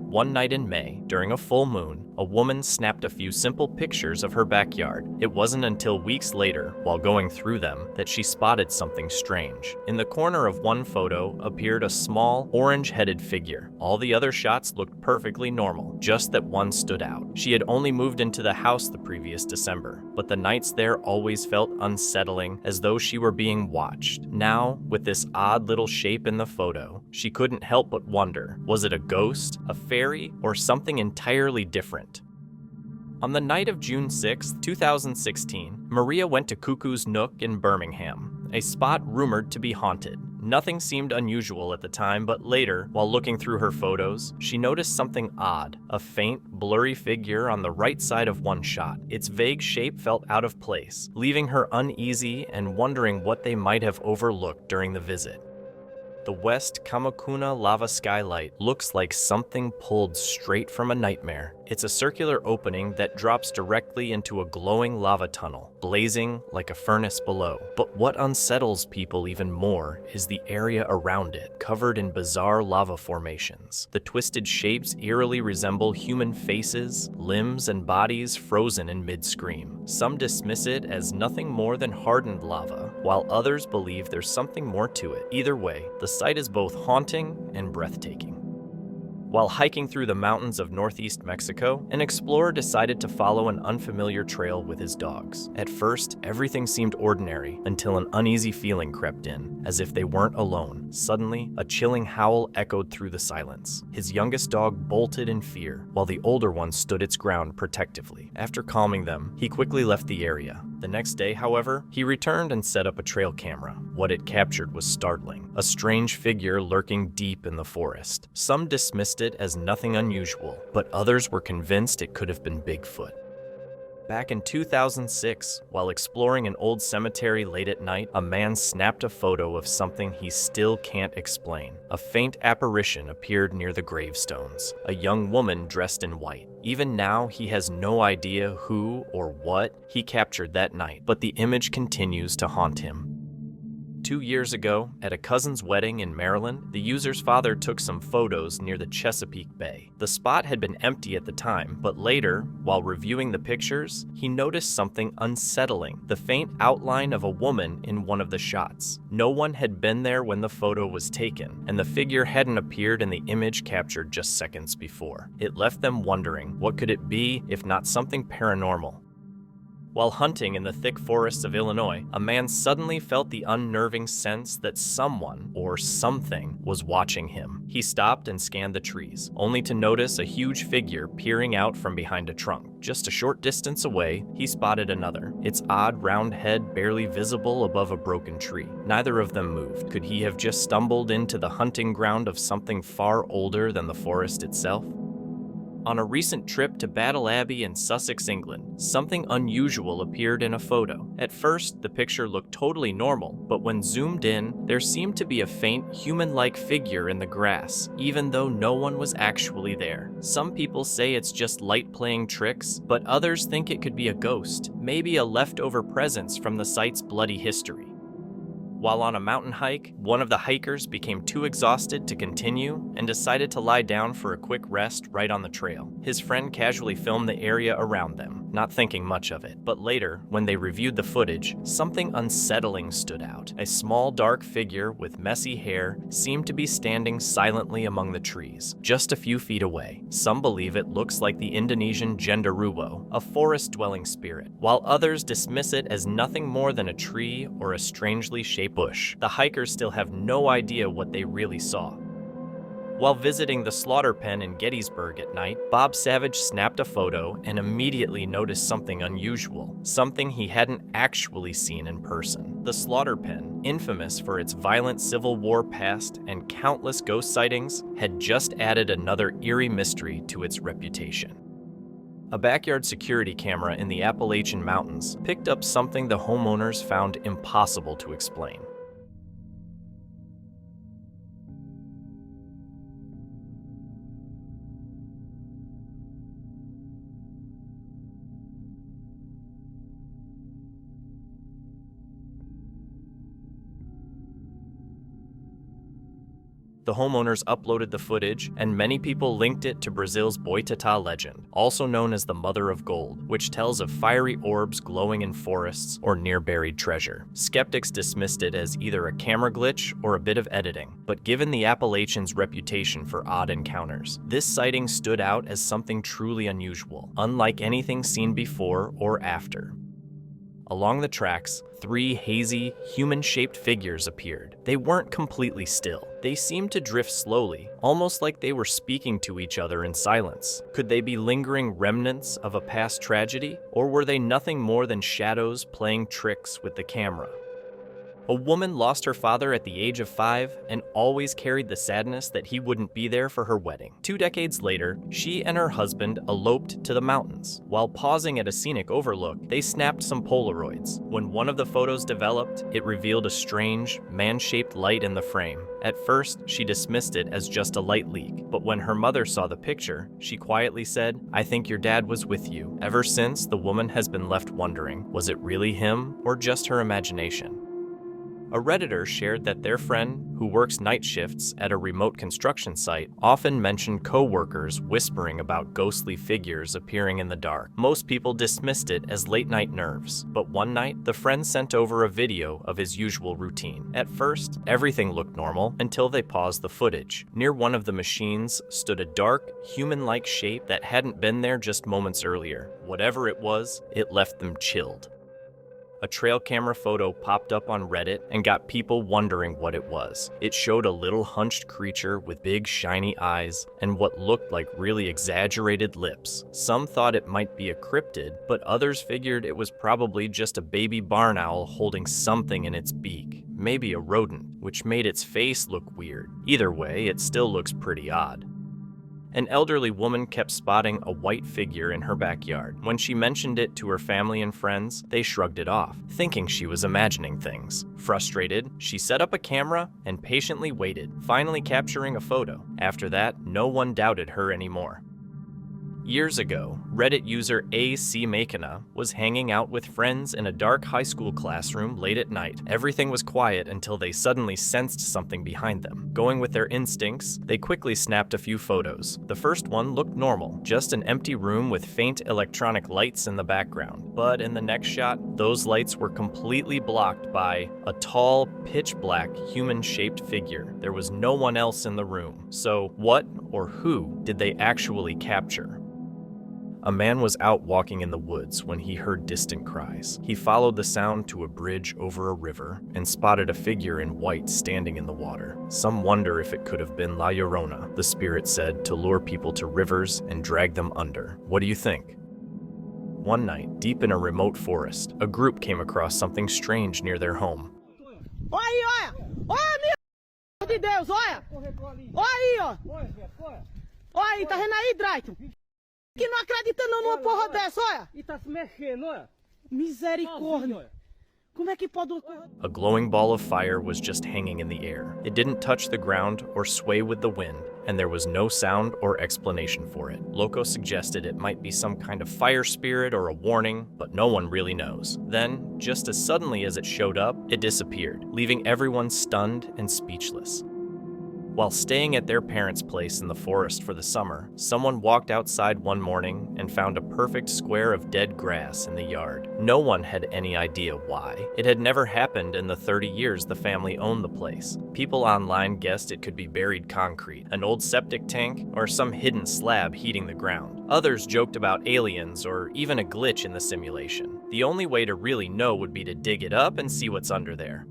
One night in May, during a full moon, a woman snapped a few simple pictures of her backyard. It wasn't until weeks later, while going through them, that she spotted something strange. In the corner of one photo appeared a small, orange-headed figure. All the other shots looked perfectly normal, just that one stood out. She had only moved into the house the previous December, but the nights there always felt unsettling, as though she were being watched. Now, with this odd little shape in the photo, she couldn't help but wonder, was it a ghost, a fairy, or something entirely different? On the night of June 6, 2016, Maria went to Cuckoo's Nook in Birmingham, a spot rumored to be haunted. Nothing seemed unusual at the time, but later, while looking through her photos, she noticed something odd, a faint, blurry figure on the right side of one shot. Its vague shape felt out of place, leaving her uneasy and wondering what they might have overlooked during the visit. The West Kamakuna lava skylight looks like something pulled straight from a nightmare. It's a circular opening that drops directly into a glowing lava tunnel, blazing like a furnace below. But what unsettles people even more is the area around it, covered in bizarre lava formations. The twisted shapes eerily resemble human faces, limbs, and bodies frozen in mid-scream. Some dismiss it as nothing more than hardened lava, while others believe there's something more to it. Either way, the sight is both haunting and breathtaking. While hiking through the mountains of northeast Mexico, an explorer decided to follow an unfamiliar trail with his dogs. At first, everything seemed ordinary until an uneasy feeling crept in, as if they weren't alone. Suddenly, a chilling howl echoed through the silence. His youngest dog bolted in fear, while the older one stood its ground protectively. After calming them, he quickly left the area. The next day, however, he returned and set up a trail camera. What it captured was startling. A strange figure lurking deep in the forest. Some dismissed it as nothing unusual, but others were convinced it could have been Bigfoot. Back in 2006, while exploring an old cemetery late at night, a man snapped a photo of something he still can't explain. A faint apparition appeared near the gravestones, a young woman dressed in white. Even now, he has no idea who or what he captured that night, but the image continues to haunt him. 2 years ago, at a cousin's wedding in Maryland, the user's father took some photos near the Chesapeake Bay. The spot had been empty at the time, but later, while reviewing the pictures, he noticed something unsettling: the faint outline of a woman in one of the shots. No one had been there when the photo was taken, and the figure hadn't appeared in the image captured just seconds before. It left them wondering, what could it be if not something paranormal? While hunting in the thick forests of Illinois, a man suddenly felt the unnerving sense that someone or something was watching him. He stopped and scanned the trees, only to notice a huge figure peering out from behind a trunk. Just a short distance away, he spotted another, its odd round head barely visible above a broken tree. Neither of them moved. Could he have just stumbled into the hunting ground of something far older than the forest itself? On a recent trip to Battle Abbey in Sussex, England, something unusual appeared in a photo. At first, the picture looked totally normal, but when zoomed in, there seemed to be a faint, human-like figure in the grass, even though no one was actually there. Some people say it's just light playing tricks, but others think it could be a ghost, maybe a leftover presence from the site's bloody history. While on a mountain hike, one of the hikers became too exhausted to continue and decided to lie down for a quick rest right on the trail. His friend casually filmed the area around them, not thinking much of it. But later, when they reviewed the footage, something unsettling stood out. A small, dark figure with messy hair seemed to be standing silently among the trees, just a few feet away. Some believe it looks like the Indonesian genderuwo, a forest-dwelling spirit, while others dismiss it as nothing more than a tree or a strangely shaped bush. The hikers still have no idea what they really saw. While visiting the slaughter pen in Gettysburg at night, Bob Savage snapped a photo and immediately noticed something unusual, something he hadn't actually seen in person. The slaughter pen, infamous for its violent Civil War past and countless ghost sightings, had just added another eerie mystery to its reputation. A backyard security camera in the Appalachian Mountains picked up something the homeowners found impossible to explain. The homeowners uploaded the footage, and many people linked it to Brazil's Boitatá legend, also known as the Mother of Gold, which tells of fiery orbs glowing in forests or near buried treasure. Skeptics dismissed it as either a camera glitch or a bit of editing, but given the Appalachians' reputation for odd encounters, this sighting stood out as something truly unusual, unlike anything seen before or after. Along the tracks, 3 hazy, human-shaped figures appeared. They weren't completely still. They seemed to drift slowly, almost like they were speaking to each other in silence. Could they be lingering remnants of a past tragedy, or were they nothing more than shadows playing tricks with the camera? A woman lost her father at the age of 5 and always carried the sadness that he wouldn't be there for her wedding. 2 decades later, she and her husband eloped to the mountains. While pausing at a scenic overlook, they snapped some Polaroids. When one of the photos developed, it revealed a strange, man-shaped light in the frame. At first, she dismissed it as just a light leak, but when her mother saw the picture, she quietly said, "I think your dad was with you." Ever since, the woman has been left wondering, was it really him or just her imagination? A Redditor shared that their friend, who works night shifts at a remote construction site, often mentioned co-workers whispering about ghostly figures appearing in the dark. Most people dismissed it as late-night nerves, but one night, the friend sent over a video of his usual routine. At first, everything looked normal until they paused the footage. Near one of the machines stood a dark, human-like shape that hadn't been there just moments earlier. Whatever it was, it left them chilled. A trail camera photo popped up on Reddit and got people wondering what it was. It showed a little hunched creature with big shiny eyes and what looked like really exaggerated lips. Some thought it might be a cryptid, but others figured it was probably just a baby barn owl holding something in its beak. Maybe a rodent, which made its face look weird. Either way, it still looks pretty odd. An elderly woman kept spotting a white figure in her backyard. When she mentioned it to her family and friends, they shrugged it off, thinking she was imagining things. Frustrated, she set up a camera and patiently waited, finally capturing a photo. After that, no one doubted her anymore. Years ago, Reddit user A.C. Makina was hanging out with friends in a dark high school classroom late at night. Everything was quiet until they suddenly sensed something behind them. Going with their instincts, they quickly snapped a few photos. The first one looked normal, just an empty room with faint electronic lights in the background. But in the next shot, those lights were completely blocked by a tall, pitch-black, human-shaped figure. There was no one else in the room. So what or who did they actually capture? A man was out walking in the woods when he heard distant cries. He followed the sound to a bridge over a river and spotted a figure in white standing in the water. Some wonder if it could have been La Llorona, the spirit said, to lure people to rivers and drag them under. What do you think? One night, deep in a remote forest, a group came across something strange near their home. Olha! Olha, meu de Deus, olha! Olha aí, ó! Olha aí, tá vendo aí, Drayton? Que não acredita não numa porra dessa, olha! E tá se mexendo, olha! Misericórdia! Como é que pode... A glowing ball of fire was just hanging in the air. It didn't touch the ground or sway with the wind, and there was no sound or explanation for it. Loco suggested it might be some kind of fire spirit or a warning, but no one really knows. Then, just as suddenly as it showed up, it disappeared, leaving everyone stunned and speechless. While staying at their parents' place in the forest for the summer, someone walked outside one morning and found a perfect square of dead grass in the yard. No one had any idea why. It had never happened in the 30 years the family owned the place. People online guessed it could be buried concrete, an old septic tank, or some hidden slab heating the ground. Others joked about aliens or even a glitch in the simulation. The only way to really know would be to dig it up and see what's under there.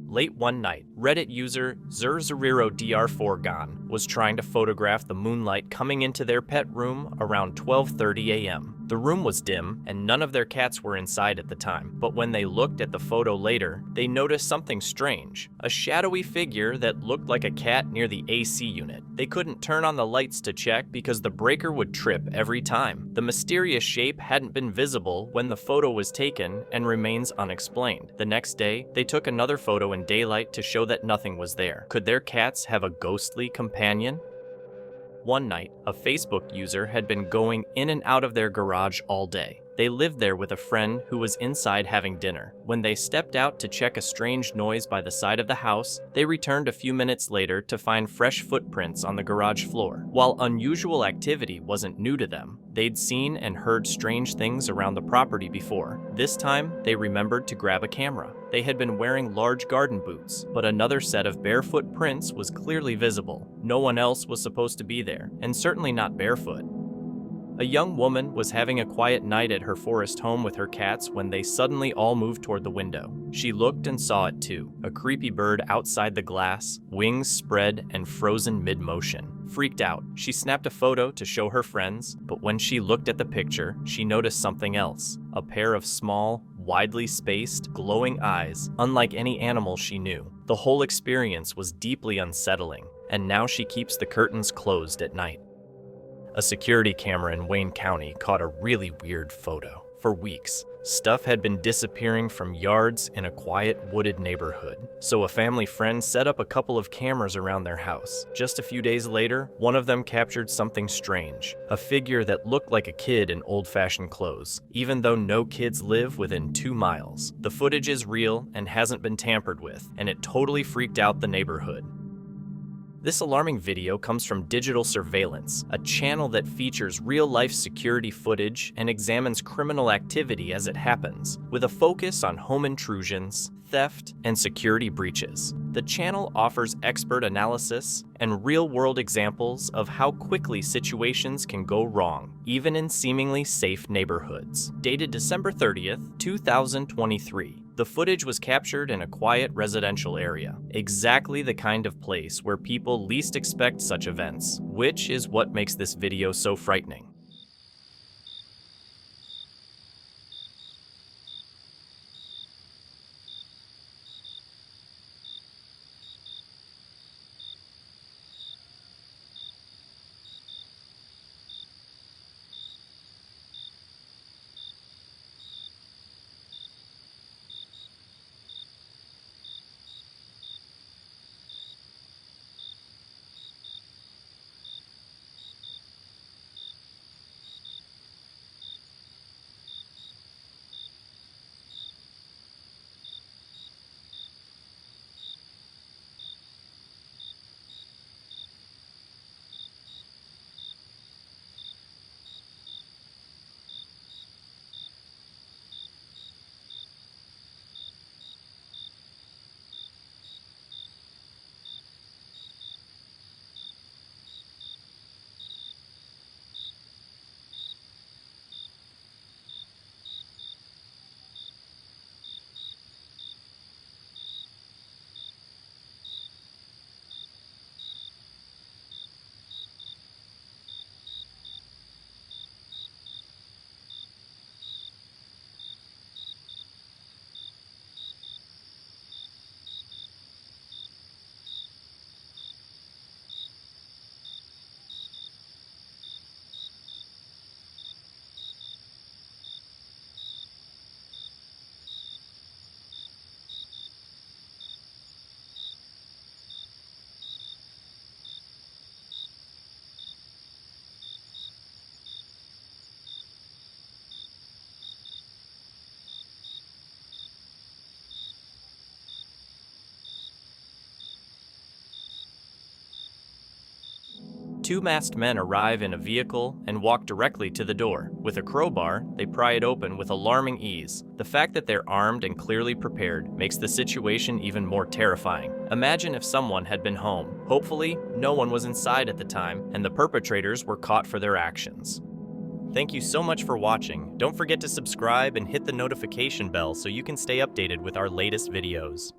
Late one night, Reddit user ZerZeriro-DR4Gon was trying to photograph the moonlight coming into their pet room around 12:30 a.m. The room was dim, and none of their cats were inside at the time, but when they looked at the photo later, they noticed something strange, a shadowy figure that looked like a cat near the AC unit. They couldn't turn on the lights to check because the breaker would trip every time. The mysterious shape hadn't been visible when the photo was taken and remains unexplained. The next day, they took another photo in daylight to show that nothing was there. Could their cats have a ghostly companion? One night, a Facebook user had been going in and out of their garage all day. They lived there with a friend who was inside having dinner. When they stepped out to check a strange noise by the side of the house, they returned a few minutes later to find fresh footprints on the garage floor. While unusual activity wasn't new to them, they'd seen and heard strange things around the property before. This time, they remembered to grab a camera. They had been wearing large garden boots, but another set of barefoot prints was clearly visible. No one else was supposed to be there, and certainly not barefoot. A young woman was having a quiet night at her forest home with her cats when they suddenly all moved toward the window. She looked and saw it too, a creepy bird outside the glass, wings spread and frozen mid-motion. Freaked out, she snapped a photo to show her friends, but when she looked at the picture, she noticed something else, a pair of small, widely spaced, glowing eyes, unlike any animal she knew. The whole experience was deeply unsettling, and now she keeps the curtains closed at night. A security camera in Wayne County caught a really weird photo. For weeks, stuff had been disappearing from yards in a quiet, wooded neighborhood, so a family friend set up a couple of cameras around their house. Just a few days later, one of them captured something strange, a figure that looked like a kid in old-fashioned clothes, even though no kids live within 2 miles. The footage is real and hasn't been tampered with, and it totally freaked out the neighborhood. This alarming video comes from Digital Surveillance, a channel that features real-life security footage and examines criminal activity as it happens, with a focus on home intrusions, theft, and security breaches. The channel offers expert analysis and real-world examples of how quickly situations can go wrong, even in seemingly safe neighborhoods. Dated December 30th, 2023. The footage was captured in a quiet residential area, exactly the kind of place where people least expect such events, which is what makes this video so frightening. Two masked men arrive in a vehicle and walk directly to the door. With a crowbar, they pry it open with alarming ease. The fact that they're armed and clearly prepared makes the situation even more terrifying. Imagine if someone had been home. Hopefully, no one was inside at the time, and the perpetrators were caught for their actions. Thank you so much for watching. Don't forget to subscribe and hit the notification bell so you can stay updated with our latest videos.